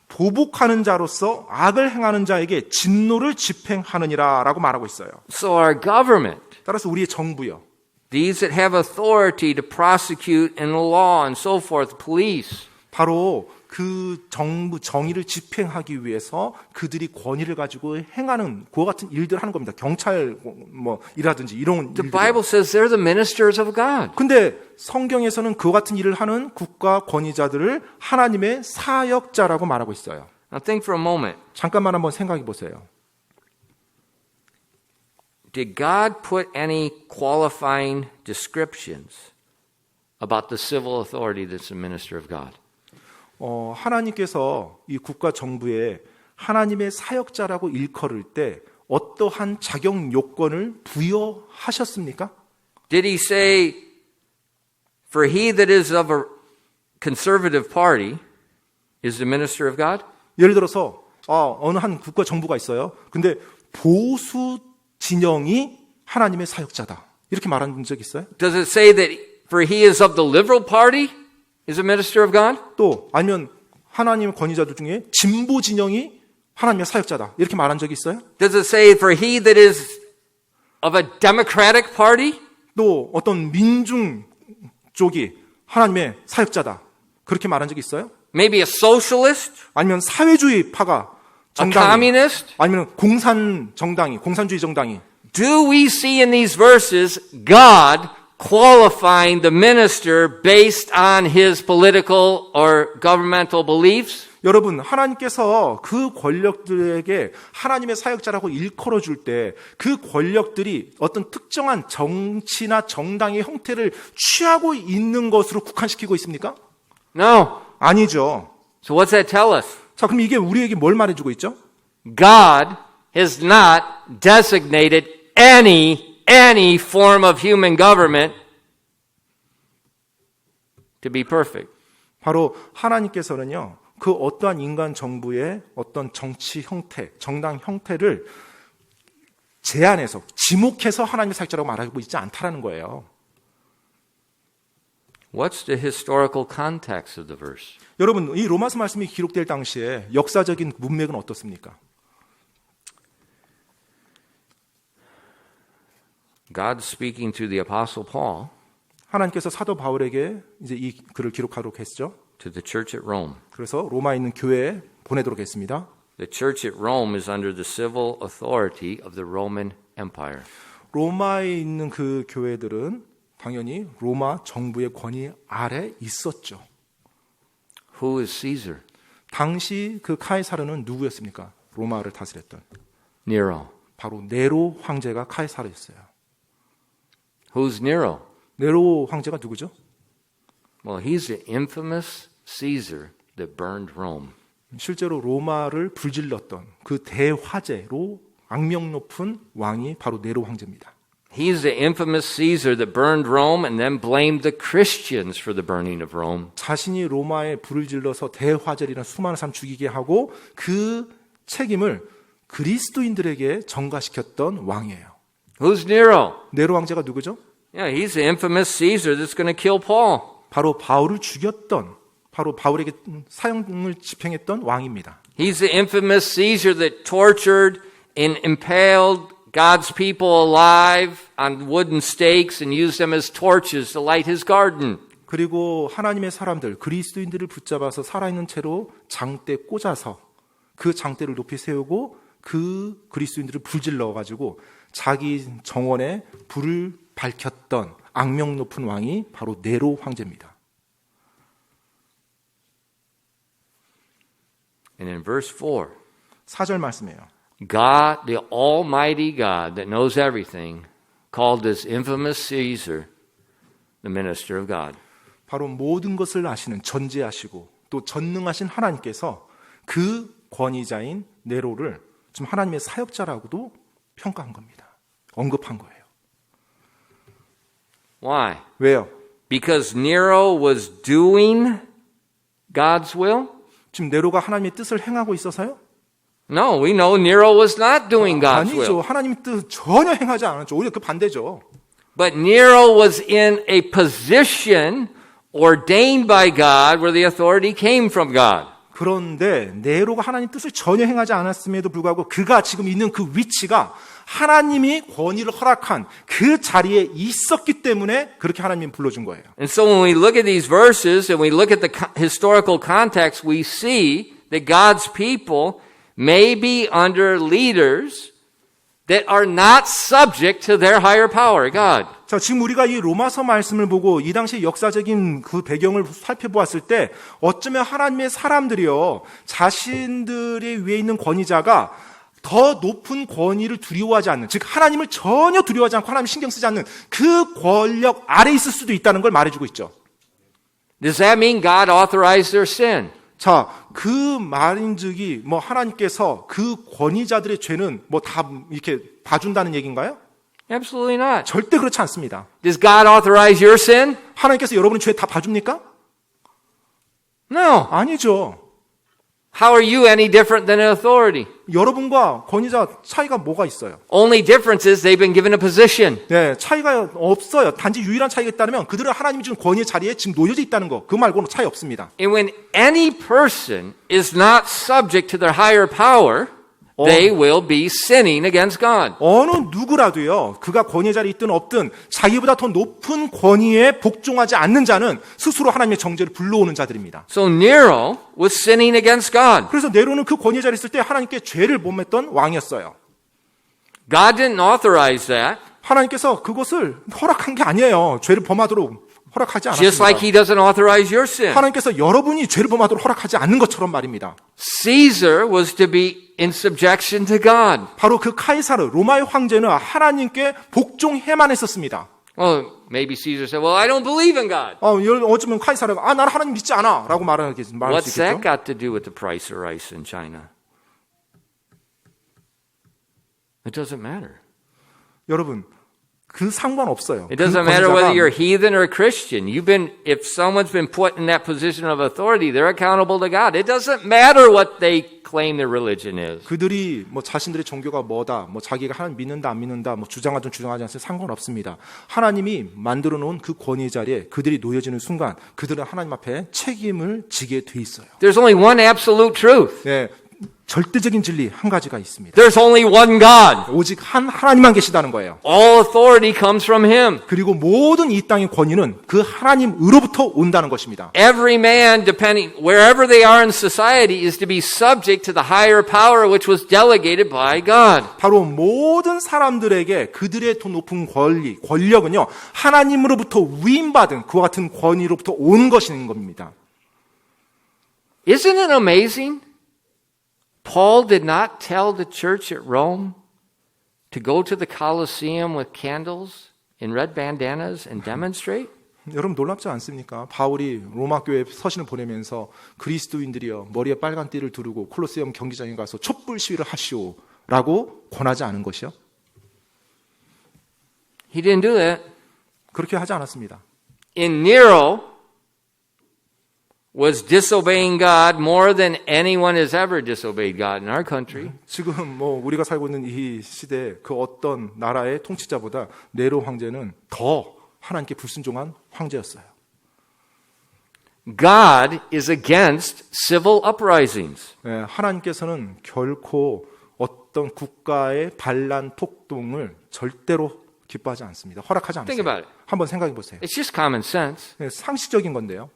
보복하는 자로서 악을 행하는 자에게 진노를 집행하느니라 라고 말하고 있어요. So our government, 따라서 우리의 정부요. these that have authority to prosecute in the law and so forth, police, 바로 그 정부 정의를 집행하기 위해서 그들이 권위를 가지고 행하는 그와 같은 일들을 하는 겁니다. 경찰 뭐 일하든지 이런 the 일들. Bible says they're the ministers of God. 근데 성경에서는 그와 같은 일을 하는 국가 권위자들을 하나님의 사역자라고 말하고 있어요. Now think for a moment. 잠깐만 한번 생각해 보세요. Did God put any qualifying descriptions about the civil authority that's the minister of God? 하나님께서 이 국가 정부에 하나님의 사역자라고 일컬을 때 어떠한 자격 요건을 부여하셨습니까? Did he say, for he that is of a conservative party is the minister of God? 예를 들어서 어느 한 국가 정부가 있어요. 근데 보수 진영이 하나님의 사역자다. 이렇게 말한 적 있어요? Does it say that for he is of the liberal party is a minister of God? 또 아니면 하나님 권위자들 중에 진보 진영이 하나님의 사역자다. 이렇게 말한 적이 있어요? Does it say for he that is of a democratic party? 또 어떤 민중 쪽이 하나님의 사역자다. 그렇게 말한 적이 있어요? Maybe a socialist? 아니면 사회주의 파가 A 정당이 communist? 아니면 공산주의 정당이 Do we see in these verses God qualifying the minister based on his political or governmental beliefs? 여러분, 하나님께서 그 권력들에게 하나님의 사역자라고 일컬어 줄 때 그 권력들이 어떤 특정한 정치나 정당의 형태를 취하고 있는 것으로 국한시키고 있습니까? No. 아니죠. So what's that tell us? 자, 그럼 이게 우리에게 뭘 말해주고 있죠? God has not designated any form of human government to be perfect. 바로 하나님께서는요, 그 어떠한 인간 정부의 어떤 정치 형태, 정당 형태를 제한해서, 지목해서 하나님의 사역자라고 말하고 있지 않다라는 거예요. What's the historical context of the verse? 여러분, 이 로마서 말씀이 기록될 당시에 역사적인 문맥은 어떻습니까? God speaking to the apostle Paul 하나님께서 사도 바울에게 이제 이 글을 기록하도록 했죠. to the church at Rome. 그래서 로마에 있는 교회에 보내도록 했습니다. The church at Rome is under the civil authority of the Roman Empire. 로마에 있는 그 교회들은 당연히 로마 정부의 권위 아래 있었죠. Who is Caesar? 당시 그 카이사르는 누구였습니까? 로마를 다스렸던. Nero. 바로 네로 황제가 카이사르였어요. Who's Nero? 네로 황제가 누구죠? Well, he's the infamous Caesar that burned Rome. 실제로 로마를 불질렀던 그 대화제로 악명 높은 왕이 바로 네로 황제입니다. He's the infamous Caesar that burned Rome and then blamed the Christians for the burning of Rome. 자신이 로마에 불을 질러서 대화제라는 수많은 사람 죽이게 하고 그 책임을 그리스도인들에게 전가시켰던 왕이에요. Who's Nero? 네로 황제가 누구죠? Yeah, he's the infamous Caesar that's going to kill Paul. 바로 바울을 죽였던, 바로 바울에게 사형을 집행했던 왕입니다. He's the infamous Caesar that tortured and impaled God's people alive on wooden stakes and used them as torches to light his garden. 그리고 하나님의 사람들, 그리스도인들을 붙잡아서 살아있는 채로 장대 꽂아서 그 장대를 높이 세우고 그 그리스도인들을 불질러가지고 자기 정원에 불을 밝혔던 악명 높은 왕이 바로 네로 황제입니다. And in verse 4, 4절 말씀이에요. God, the Almighty God that knows everything, called this infamous Caesar the minister of God. 바로 모든 것을 아시는 전지하시고 또 전능하신 하나님께서 그 권위자인 네로를 지금 하나님의 사역자라고도 평가한 겁니다. 언급한 거예요. Why? 왜요? Because Nero was doing God's will? 지금 네로가 하나님의 뜻을 행하고 있어서요? No, we know Nero was not doing God's 아니죠. will. 하나님의 뜻 전혀 행하지 않았죠. 오히려 그 반대죠. But Nero was in a position ordained by God where the authority came from God. 그런데 네로가 하나님 뜻을 전혀 행하지 않았음에도 불구하고 그가 지금 있는 그 위치가 하나님이 권위를 허락한 그 자리에 있었기 때문에 그렇게 하나님이 불러준 거예요. And so when we look at these verses and we look at the historical context, we see that God's people may be under leaders that are not subject to their higher power, God. 자, 지금 우리가 이 로마서 말씀을 보고 이 당시 역사적인 그 배경을 살펴보았을 때 어쩌면 하나님의 사람들이요, 자신들의 위에 있는 권위자가 더 높은 권위를 두려워하지 않는, 즉 하나님을 전혀 두려워하지 않고 하나님 신경 쓰지 않는 그 권력 아래에 있을 수도 있다는 걸 말해주고 있죠. Does that mean God authorized their sin? 자, 그 말인즉이 뭐 하나님께서 그 권위자들의 죄는 뭐 다 이렇게 봐준다는 얘기인가요? Absolutely not. 절대 그렇지 않습니다. Does God authorize your sin? 하나님께서 여러분의 죄 다 봐줍니까? No. 아니죠. How are you any different than an authority? 여러분과 권위자 차이가 뭐가 있어요? Only difference is they've been given a position. 네, 차이가 없어요. 단지 유일한 차이가 있다면 그들은 하나님이 준 권위의 자리에 지금 놓여져 있다는 거. 그 말고는 차이 없습니다. And when any person is not subject to their higher power, they will be sinning against God. 어느 누구라도요, 그가 권위의 자리에 있든 없든 자기보다 더 높은 권위에 복종하지 않는 자는 스스로 하나님의 정죄를 불러오는 자들입니다. So Nero was sinning against God. 그래서 네로는 그 권위의 자리에 있을 때 하나님께 죄를 범했던 왕이었어요. God didn't authorize that, 하나님께서 그것을 허락한 게 아니에요. 죄를 범하도록 허락하지 just like 않았습니다. he doesn't authorize your sin. 하나님께서 여러분이 죄를 범하도록 허락하지 않는 것처럼 말입니다. Caesar was to be in subjection to God. 바로 그 카이사르, 로마의 황제는 하나님께 복종해만 했었습니다. Well, maybe Caesar said, well, I don't believe in God. 어쩌면 카이사르가 나는 하나님 믿지 않아 라고 말할 수 What's that 있겠죠. got to do with the price of rice in China? It doesn't matter. 여러분, 그 상관없어요. It doesn't matter whether you're heathen or Christian. If someone's been put in that position of authority, they're accountable to God. It doesn't matter what they claim their religion is. 그들이 뭐 자신들의 종교가 뭐다, 뭐 자기가 하나님 믿는다 안 믿는다, 뭐 주장하든 주장하지 않든 상관없습니다. 하나님이 만들어 놓은 그 권위의 자리에 그들이 놓여지는 순간 그들은 하나님 앞에 책임을 지게 돼 있어요. There's only one absolute truth. 네, 절대적인 진리 한 가지가 있습니다. There's only one God. 오직 한 하나님만 계시다는 거예요. All authority comes from Him. 그리고 모든 이 땅의 권위는 그 하나님으로부터 온다는 것입니다. Every man, depending wherever they are in society, is to be subject to the higher power which was delegated by God. 바로 모든 사람들에게 그들의 더 높은 권력은요, 하나님으로부터 위임받은 그와 같은 권위로부터 온 것인 겁니다. Isn't it amazing? Paul did not tell the church at Rome to go to the Colosseum with candles and red bandanas and demonstrate? 여러분 놀랍지 않습니까? 바울이 로마 교회 서신을 보내면서 그리스도인들이여 머리에 빨간 띠를 두르고 콜로세움 경기장에 가서 촛불 시위를 하시오라고 권하지 않은 것이요? He didn't do that. 그렇게 하지 않았습니다. In Nero was disobeying God more than anyone has ever disobeyed God in our country. 지금 뭐 우리가 살고 있는 이 시대에 그 어떤 나라의 통치자보다 네로 황제는 더 하나님께 불순종한 황제였어요. God is against civil uprisings. 네, 하나님께서는 결코 어떤 국가의 반란 폭동을 절대로 기뻐하지 않습니다. 허락하지 Think 않습니다. about it. 한번 생각해 보세요. It's just common sense. 네, 상식적인 건데요.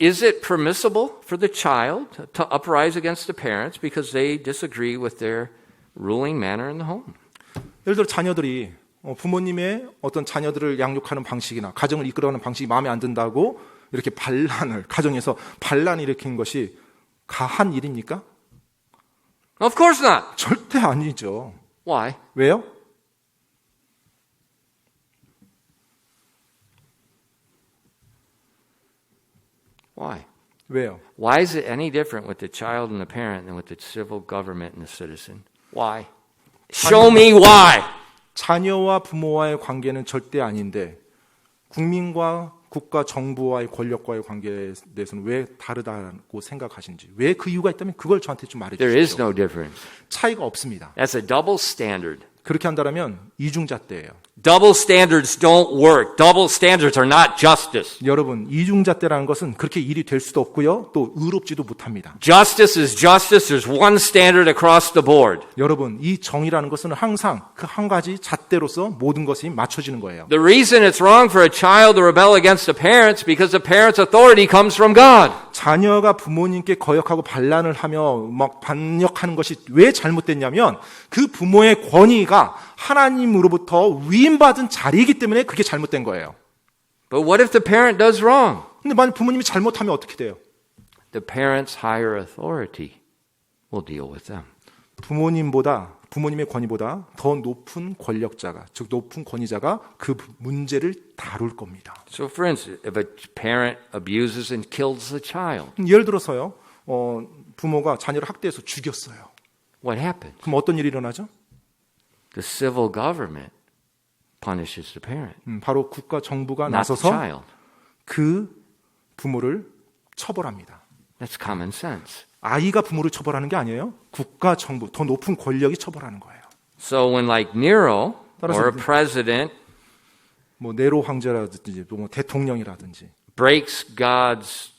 Is it permissible for the child to uprise against the parents because they disagree with their ruling manner in the home? 예를 들어 자녀들이 부모님의 어떤 자녀들을 양육하는 방식이나 가정을 이끌어가는 방식이 마음에 안 든다고 이렇게 가정에서 반란을 일으킨 것이 가한 일입니까? Of course not. 절대 아니죠. Why? 왜요? Why? 왜요? Why is it any different with the child and the parent than with the civil government and the citizen? Why? Show me why. 자녀와 부모와의 관계는 절대 아닌데 국민과 국가 정부와의 권력과의 관계에 대해서는 왜 다르다고 생각하시는지, 왜 그 이유가 있다면 그걸 저한테 좀 말해 There is 주십시오. no difference. 차이가 없습니다. That's a double standard. 그렇게 한다면 이중잣대예요. Double standards don't work. Double standards are not justice. 여러분, 이중잣대라는 것은 그렇게 일이 될 수도 없고요. 또 의롭지도 못합니다. Justice is justice. There's one standard across the board. 여러분, 이 정의라는 것은 항상 그 한 가지 잣대로서 모든 것이 맞춰지는 거예요. The reason it's wrong for a child to rebel against the parents because the parents' authority comes from God. 자녀가 부모님께 거역하고 반란을 하며 막 반역하는 것이 왜 잘못됐냐면 그 부모의 권위가 하나님으로부터 위임받은 자리이기 때문에 그게 잘못된 거예요. But what if the parent does wrong? 근데 만약 부모님이 잘못하면 어떻게 돼요? The parent's higher authority will deal with them. 부모님의 권위보다 더 높은 권력자가, 즉 높은 권위자가 그 문제를 다룰 겁니다. So for instance, if a parent abuses and kills the child, 예를 들어서요, 부모가 자녀를 학대해서 죽였어요. what happens? 그럼 어떤 일이 일어나죠? The civil government punishes the parent, 바로 국가 정부가 not the 나서서 child. 그 부모를 처벌합니다. That's common sense. 아이가 부모를 처벌하는 게 아니에요. 국가 정부, 더 높은 권력이 처벌하는 거예요. So when like Nero 따라서 or a president 뭐 네로 황제라든지 또 뭐 대통령이라든지 breaks God's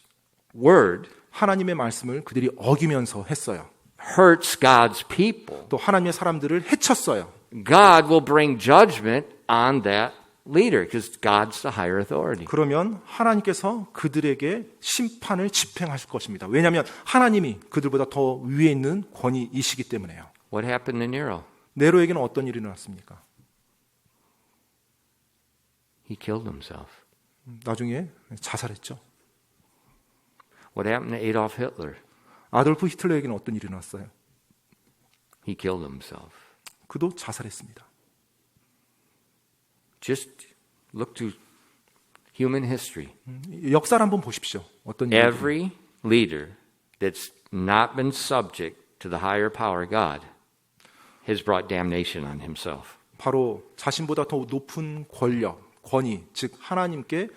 word, 하나님의 말씀을 그들이 어기면서 했어요. hurts God's people, 또 하나님의 사람들을 해쳤어요. God will bring judgment on that leader because God's the higher authority. 그러면 하나님께서 그들에게 심판을 집행하실 것입니다. 왜냐하면 하나님이 그들보다 더 위에 있는 권위이시기 때문에요. What happened to Nero? 네로에게는 어떤 일이 일어났습니까? He killed himself. 나중에 자살했죠. What happened to Adolf Hitler? 아돌프 히틀러에게는 어떤 일이 일어났어요? He killed himself. 그도 자살했습니다. Just look to human history. 역사를 한번 보십시오. 어떤 일이 Every leader that's not been subject to the higher power God has brought damnation on himself. 바로 자신보다 더 높은 권위, 즉 하나님께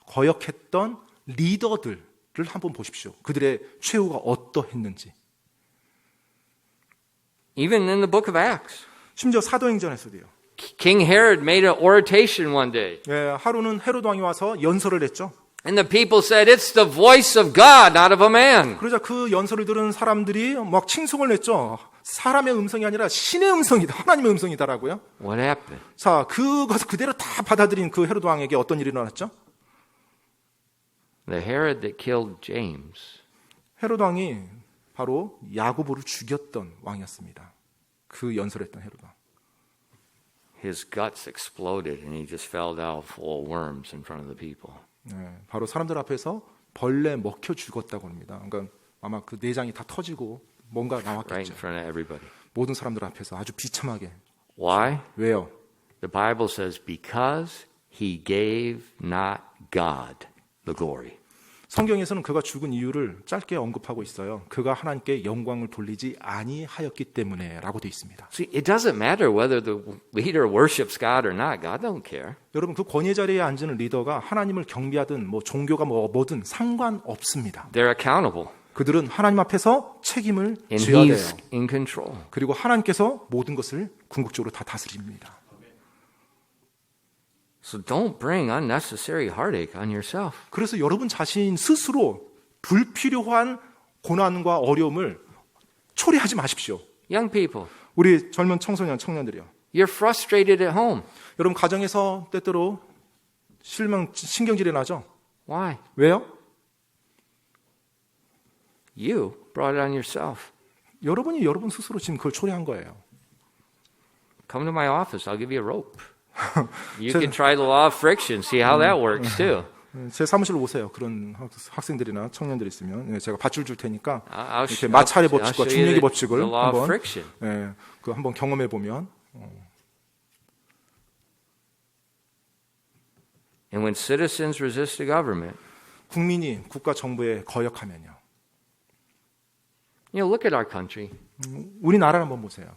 거역했던 리더들을 한번 보십시오. 그들의 최후가 어떠했는지. Even in the book of Acts, 심지어 사도행전에서도요. King Herod made an oration one day. 예, 하루는 헤롯 왕이 와서 연설을 했죠. And the people said, it's the voice of God, not of a man. 그러자 그 연설을 들은 사람들이 막 칭송을 냈죠. 사람의 음성이 아니라 신의 음성이다. 하나님의 음성이다라고요. What happened? 자, 그것을 그대로 다 받아들인 그 헤롯 왕에게 어떤 일이 일어났죠? The Herod that killed James 헤롯 왕이 바로 야고보를 죽였던 왕이었습니다. 그 연설했던 헤롯 왕. his guts exploded and he just fell down full of worms in front of the people. 네, 바로 사람들 앞에서 벌레 먹혀 죽었다고 합니다. 그러니까 아마 그 내장이 다 터지고 뭔가 Right in 나왔겠죠. front of everybody. 모든 사람들 앞에서 아주 비참하게. Why? 왜요? The Bible says, because he gave not God the glory. 성경에서는 그가 죽은 이유를 짧게 언급하고 있어요. 그가 하나님께 영광을 돌리지 아니하였기 때문에라고 되어 있습니다. See, it doesn't matter whether the leader worships God or not. God don't care. 여러분 그 권위 자리에 앉는 리더가 하나님을 경배하든 뭐 종교가 뭐든 상관없습니다. They're accountable. 그들은 하나님 앞에서 책임을 And 져야 돼요. he's in control. 그리고 하나님께서 모든 것을 궁극적으로 다 다스립니다. So don't bring unnecessary heartache on yourself. 그래서 여러분 자신 스스로 불필요한 고난과 어려움을 초래하지 마십시오. Young people, 우리 젊은 청년들이요. you're frustrated at home. 여러분 가정에서 때때로 신경질이 나죠? Why? 왜요? You brought it on yourself. 여러분이 여러분 스스로 지금 그걸 초래한 거예요. Come to my office. I'll give you a rope. You can try the law of friction. See how that works too. 제 사무실로 오세요. 그런 학생들이나 청년들이 있으면 제가 밧줄 줄 테니까 I'll 이렇게 마찰의 I'll 법칙과 show you 중력의 the 법칙을 law of 한번 friction. 그 한번 경험해 보면 And when citizens resist the government, 국민이 국가 정부에 거역하면요. you know, look at our country. 우리나라를 한번 보세요.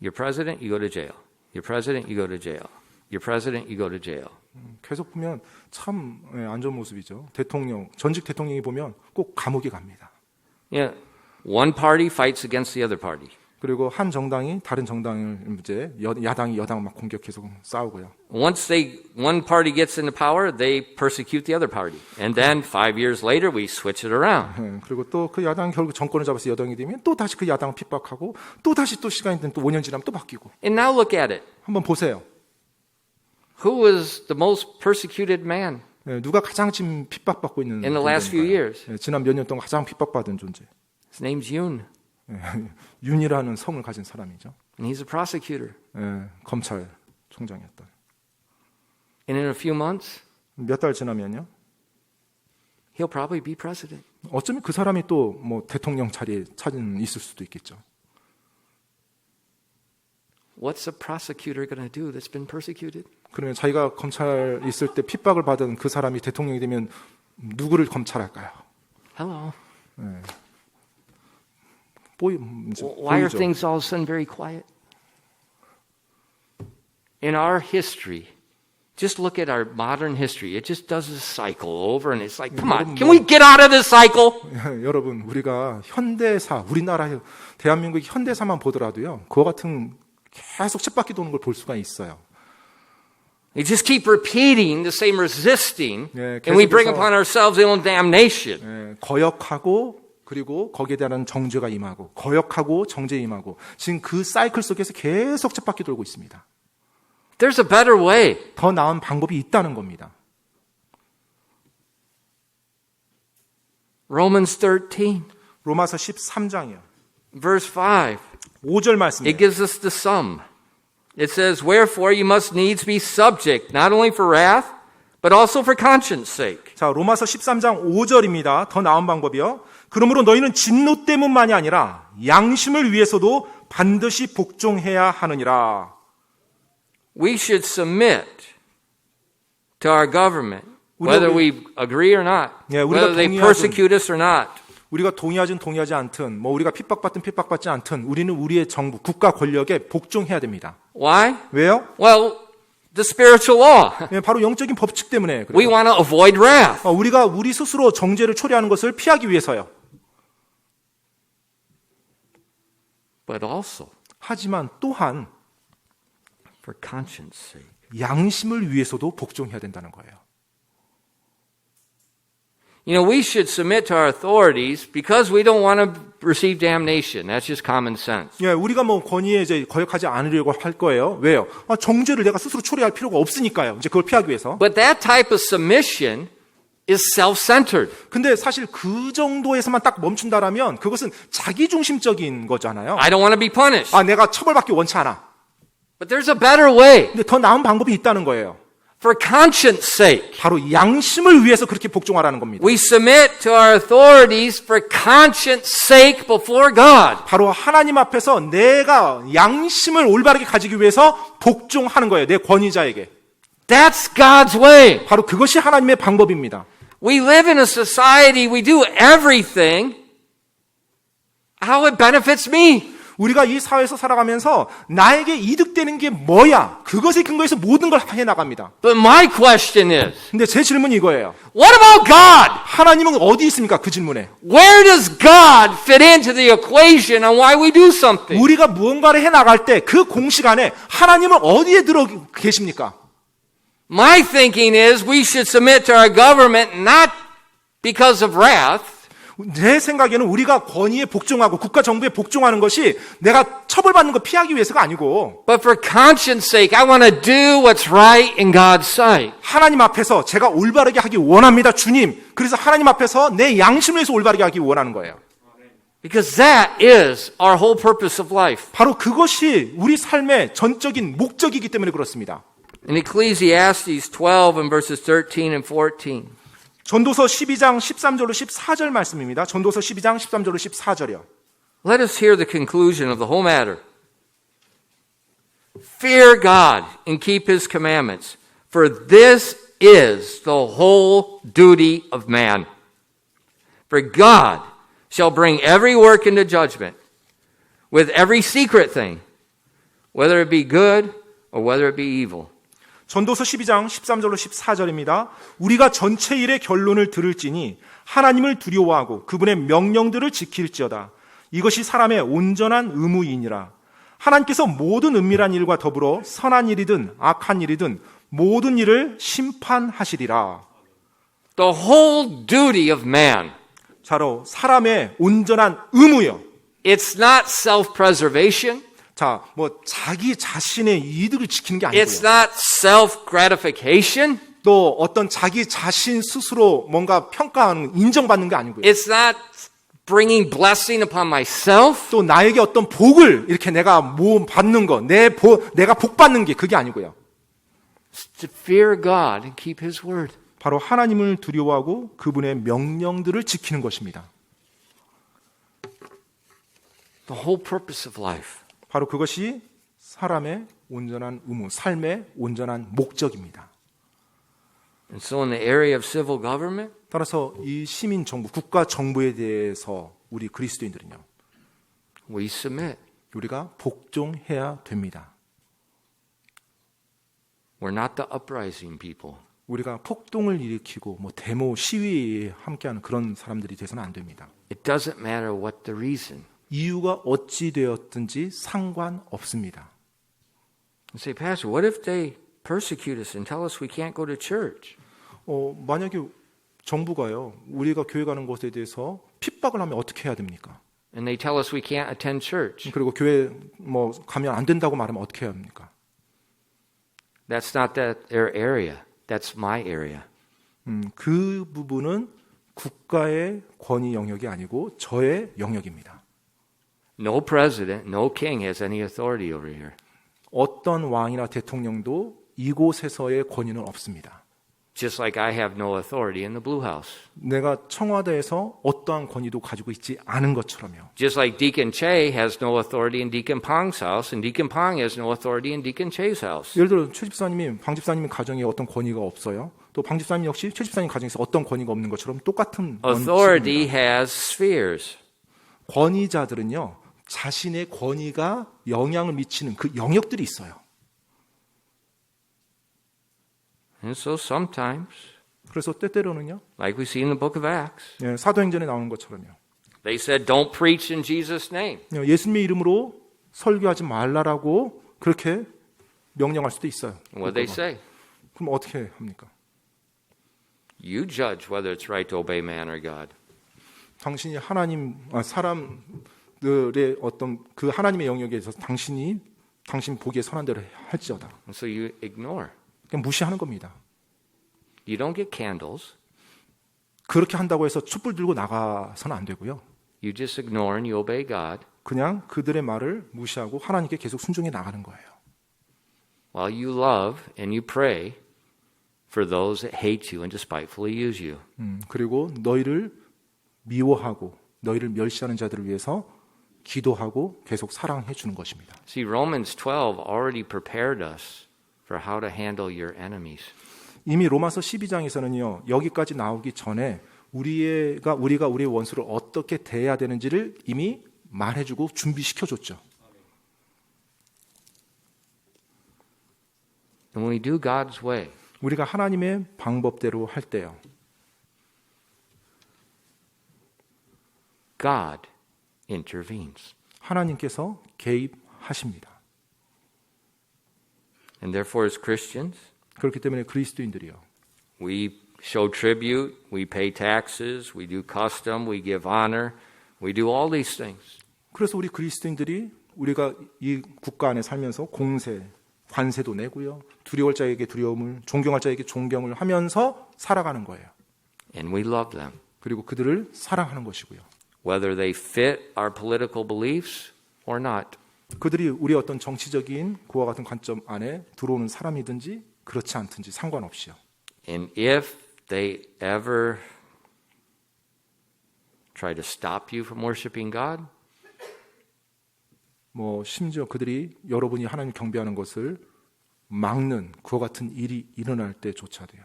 Your president, you go to jail. Your president, you go to jail. you're president, you go to jail. 계속 보면 참 안 좋은 모습이죠. 대통령, 전직 대통령이 보면 꼭 감옥에 갑니다. Yeah, one party fights against the other party. 그리고 한 정당이 다른 정당을 이제 야당이 여당을 막 공격해서 싸우고요. Once one party gets into power, they persecute the other party. And then 5 years later, we switch it around. 그리고 또 그 야당이 결국 정권을 잡아서 여당이 되면 또 다시 그 야당을 핍박하고 또 다시 또 시간이 되면 또 5년 지나면 또 바뀌고. And now look at it. 한번 보세요. Who was the most persecuted man 누가 가장 지금 핍박받고 있는 in the last few 존재인가요? years? 지난 몇 년 동안 가장 핍박받은 존재. His name's Yoon, 윤이라는 성을 가진 사람이죠. and he's a prosecutor. 검찰총장이었던. And in a few months, 몇 달 지나면요. he'll probably be president. 어쩌면 그 사람이 또 뭐 대통령 자리에 있을 수도 있겠죠. What's a prosecutor going to do that's been persecuted? 그러면 자기가 검찰 있을 때 핍박을 받은 그 사람이 대통령이 되면 누구를 검찰할까요? Hello. 보이죠. Why are things all of a sudden very quiet? In our history, just look at our modern history. It just does this cycle over and it's like, come on, can we get out of this cycle? 여러분, 우리가 현대사, 우리나라 대한민국의 현대사만 보더라도요. 그와 같은 계속 쳇바퀴 도는 걸 볼 수가 있어요. They just keep repeating the same resisting, 예, and we bring 계속해서- upon ourselves our own damnation. 거역하고 그리고 거기에 대한 정죄가 임하고 거역하고 정죄 임하고 지금 그 사이클 속에서 계속 쳇바퀴 돌고 있습니다. There's a better way. 더 나은 방법이 있다는 겁니다. Romans 13, 로마서 13장이요. verse 5. 5절 It 말씀이에요. gives us the sum. It says, wherefore you must needs be subject, not only for wrath, but also for conscience sake. 자, 로마서 13장 5절입니다. 더 나은 방법이요. 그러므로 너희는 진노 때문만이 아니라 양심을 위해서도 반드시 복종해야 하느니라. We should submit to our government, whether we agree or not, 예, 우리가 whether they 동의하든- persecute us or not. 우리가 동의하든 동의하지 않든 뭐 우리가 핍박받든 핍박받지 않든 우리는 우리의 정부, 국가 권력에 복종해야 됩니다. Why? 왜요? Well, the spiritual law. 예, 바로 영적인 법칙 때문에 We 그래요. want to avoid wrath. 우리가 우리 스스로 정죄를 초래하는 것을 피하기 위해서요. But also 하지만 또한 for conscience sake. 양심을 위해서도 복종해야 된다는 거예요. You know, we should submit to our authorities because we don't want to receive damnation. That's just common sense. 예, 우리가 뭐 권위에 이제 거역하지 않으려고 할 거예요. 왜요? 정죄를 내가 스스로 초래할 필요가 없으니까요. 이제 그걸 피하기 위해서. But that type of submission is self-centered. 근데 사실 그 정도에서만 딱 멈춘다라면 그것은 자기중심적인 거잖아요. I don't want to be punished. 내가 처벌받기 원치 않아. But there's a better way. 근데 더 나은 방법이 있다는 거예요. For conscience sake. 바로 양심을 위해서 그렇게 복종하라는 겁니다. We submit to our authorities for conscience sake before God. 바로 하나님 앞에서 내가 양심을 올바르게 가지기 위해서 복종하는 거예요. 내 권위자에게. That's God's way. 바로 그것이 하나님의 방법입니다. We live in a society, we do everything how it benefits me. 우리가 이 사회에서 살아가면서 나에게 이득되는 게 뭐야? 그것에 근거해서 모든 걸 해나갑니다. But my question is, 근데 제 질문이 이거예요. what about God? 하나님은 어디 있습니까? 그 질문에. Where does God fit into the equation on why we do something? 우리가 무언가를 해나갈 때 그 공식 안에 하나님은 어디에 들어 계십니까? My thinking is we should submit to our government not because of wrath, 제 생각에는 우리가 권위에 복종하고 국가 정부에 복종하는 것이 내가 처벌받는 거 피하기 위해서가 아니고 but for conscience sake. I want to do what's right in God's sight. 하나님 앞에서 제가 올바르게 하기 원합니다, 주님. 그래서 하나님 앞에서 내 양심을 위해서 올바르게 하기 원하는 거예요. Because that is our whole purpose of life. 바로 그것이 우리 삶의 전적인 목적이기 때문에 그렇습니다. In Ecclesiastes 12 and verses 13 and 14. 전도서 12장 13절로 14절 말씀입니다. 전도서 12장 13절로 14절이요. Let us hear the conclusion of the whole matter. Fear God and keep his commandments, for this is the whole duty of man. For God shall bring every work into judgment with every secret thing, whether it be good or whether it be evil. 전도서 12장 13절로 14절입니다. 우리가 전체 일의 결론을 들을지니 하나님을 두려워하고 그분의 명령들을 지킬지어다. 이것이 사람의 온전한 의무이니라. 하나님께서 모든 은밀한 일과 더불어 선한 일이든 악한 일이든 모든 일을 심판하시리라. The whole duty of man. 바로 사람의 온전한 의무요. It's not self-preservation. 자, 뭐 자기 자신의 이득을 지키는 게 아니고요. It's not self-gratification. 또 어떤 자기 자신 스스로 뭔가 평가하는, 인정받는 게 아니고요. It's not bringing blessing upon myself. 또 나에게 어떤 복을 이렇게 내가 뭐 받는 거, 내가 복 받는 게 그게 아니고요. It's to fear God and keep His word. 바로 하나님을 두려워하고 그분의 명령들을 지키는 것입니다. The whole purpose of life. 바로 그것이 사람의 온전한 의무, 삶의 온전한 목적입니다. And so in the area of civil government, 따라서 이 시민 정부, 국가 정부에 대해서 우리 그리스도인들은요, we submit. 우리가 복종해야 됩니다. We're not the uprising people. 우리가 폭동을 일으키고 뭐 데모, 시위에 함께하는 그런 사람들이 돼서는 안 됩니다. It doesn't matter what the reason. 이유가 어찌 되었든지 상관없습니다. You say, Pastor, what if they persecute us and tell us we can't go to church? 만약에 정부가요, 우리가 교회 가는 것에 대해서 핍박을 하면 어떻게 해야 됩니까? And they tell us we can't attend church. 그리고 교회 뭐 가면 안 된다고 말하면 어떻게 해야 합니까? That's not their area. That's my area. 그 부분은 국가의 권위 영역이 아니고 저의 영역입니다. No president, no king has any authority over here. 어떤 왕이나 대통령도 이곳에서의 권위는 없습니다. Just like I have no authority in the Blue House. 내가 청와대에서 어떠한 권위도 가지고 있지 않은 것처럼요. Just like Deacon Che has no authority in Deacon Pong's house, and Deacon Pong has no authority in Deacon Che's house. 예를 들어 최 집사님이 방 집사님 가정에 어떤 권위가 없어요. 또 방 집사님 역시 최 집사님 가정에서 어떤 권위가 없는 것처럼 똑같은 Authority 원칙입니다. has spheres. 권위자들은요, 자신의 권위가 영향을 미치는 그 영역들이 있어요. And so sometimes, 그래서 때때로는요, like we see in the book of Acts, 사도행전에 나오는 것처럼요, they said, don't preach in Jesus' name. 예수님의 이름으로 설교하지 말라라고 그렇게 명령할 수도 있어요. What they say? 그럼 어떻게 합니까? You judge whether it's right to obey man or God. 당신이 사람들의 어떤 그 하나님의 영역에 있어서 당신 보기에 선한 대로 할지어다. And so you ignore. 그냥 무시하는 겁니다. You don't get candles. 그렇게 한다고 해서 촛불 들고 나가서는 안 되고요. You just ignore and you obey God. 그냥 그들의 말을 무시하고 하나님께 계속 순종해 나가는 거예요. While you love and you pray for those that hate you and despitefully use you. 그리고 너희를 미워하고 너희를 멸시하는 자들을 위해서 기도하고 계속 사랑해 주는 것입니다. See, Romans 12 already prepared us for how to handle your enemies. 이미 로마서 12장에서는요. 여기까지 나오기 전에 우리가 우리의 원수를 어떻게 대해야 되는지를 이미 말해주고 준비시켜줬죠. And when we do God's way, 우리가 하나님의 방법대로 할 때요. God intervenes. 하나님께서 개입하십니다. And therefore, as Christians, 그렇기 때문에 그리스도인들이요. we show tribute, we pay taxes, we do custom, we give honor, we do all these things. 그래서 우리 그리스도인들이 우리가 이 국가 안에 살면서 공세, 관세도 내고요. 두려울 자에게 두려움을, 존경할 자에게 존경을 하면서 살아가는 거예요. And we love them. 그리고 그들을 사랑하는 것이고요. Whether they fit our political beliefs or not. 그들이 우리의 어떤 정치적인 그와 같은 관점 안에 들어오는 사람이든지 그렇지 않든지 상관없이요. And if they ever try to stop you from worshiping God, 심지어 그들이 여러분이 하나님 경배하는 것을 막는 그와 같은 일이 일어날 때조차도요.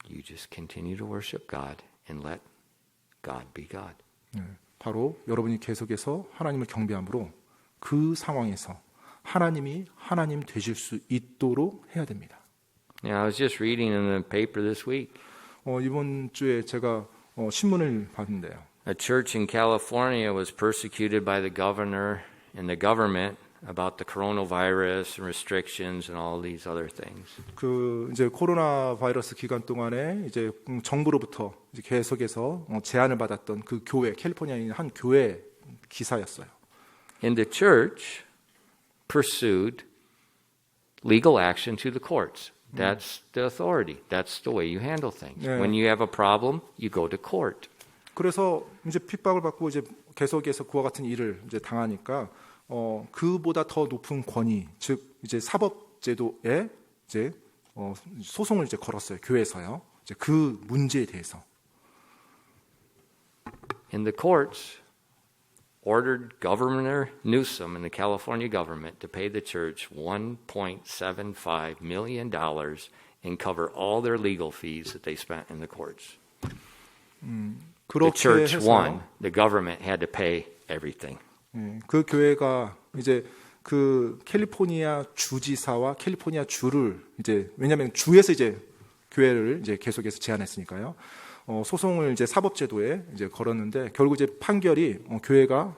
you just continue to worship God and let God be God. 바로 여러분이 계속해서 하나님을 경배함으로 그 상황에서 하나님이 하나님 되실 수 있도록 해야 됩니다. Yeah, I was just reading in the paper this week. 이번 주에 제가 신문을 봤는데요. A church in California was persecuted by the governor and the government about the coronavirus and restrictions and all these other things. 이제 코로나 바이러스 기간 동안에 이제 정부로부터 이제 계속해서 제한을 받았던 그 교회, 캘리포니아에 있는 한 교회 기사였어요. And the church pursued legal action to the courts. That's the authority. That's the way you handle things. Yeah. When you have a problem, you go to court. 그래서 이제 핍박을 받고 이제 계속해서 그와 같은 일을 이제 당하니까 그보다 더 높은 권위, 즉 이제 사법 제도에 이제 소송을 이제 걸었어요. 교회에서요. 이제 그 문제에 대해서. And the courts ordered Governor Newsom and the California government to pay the church $1.75 million and cover all their legal fees that they spent in the courts. The 그렇게 church 해서 won. The government had to pay everything. 그 교회가 이제 그 캘리포니아 주지사와 캘리포니아 주를 이제 왜냐하면 주에서 이제 교회를 이제 계속해서 제한했으니까요. 소송을 이제 사법제도에 이제 걸었는데 결국 이제 판결이 교회가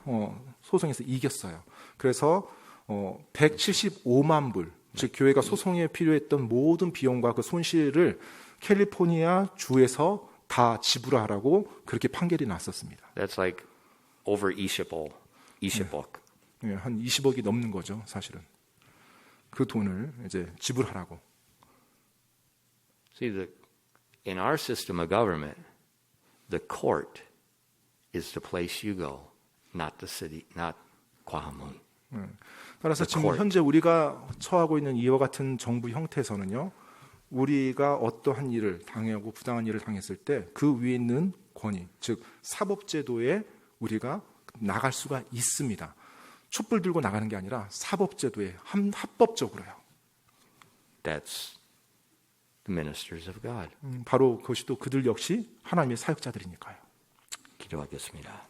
소송에서 이겼어요. 그래서 175만 불, 즉 교회가 소송에 필요했던 모든 비용과 그 손실을 캘리포니아 주에서 다 지불하라고 그렇게 판결이 났었습니다. That's like over 20억. 한 20억이 넘는 거죠, 사실은. 그 돈을 이제 지불하라고. See, in our system of government, the court is the place you go, not the city, not Kwahamun. 따라서 지금 현재 우리가 처하고 있는 이와 같은 정부 형태에서는요, 우리가 어떠한 일을 당하고 부당한 일을 당했을 때 그 위에 있는 권위, 즉 사법제도에 우리가 나갈 수가 있습니다. 촛불 들고 나가는 게 아니라 사법제도에 합법적으로요. That's the ministers of God. 바로 그것이 또 그들 역시 하나님의 사역자들이니까요. 기도하겠습니다.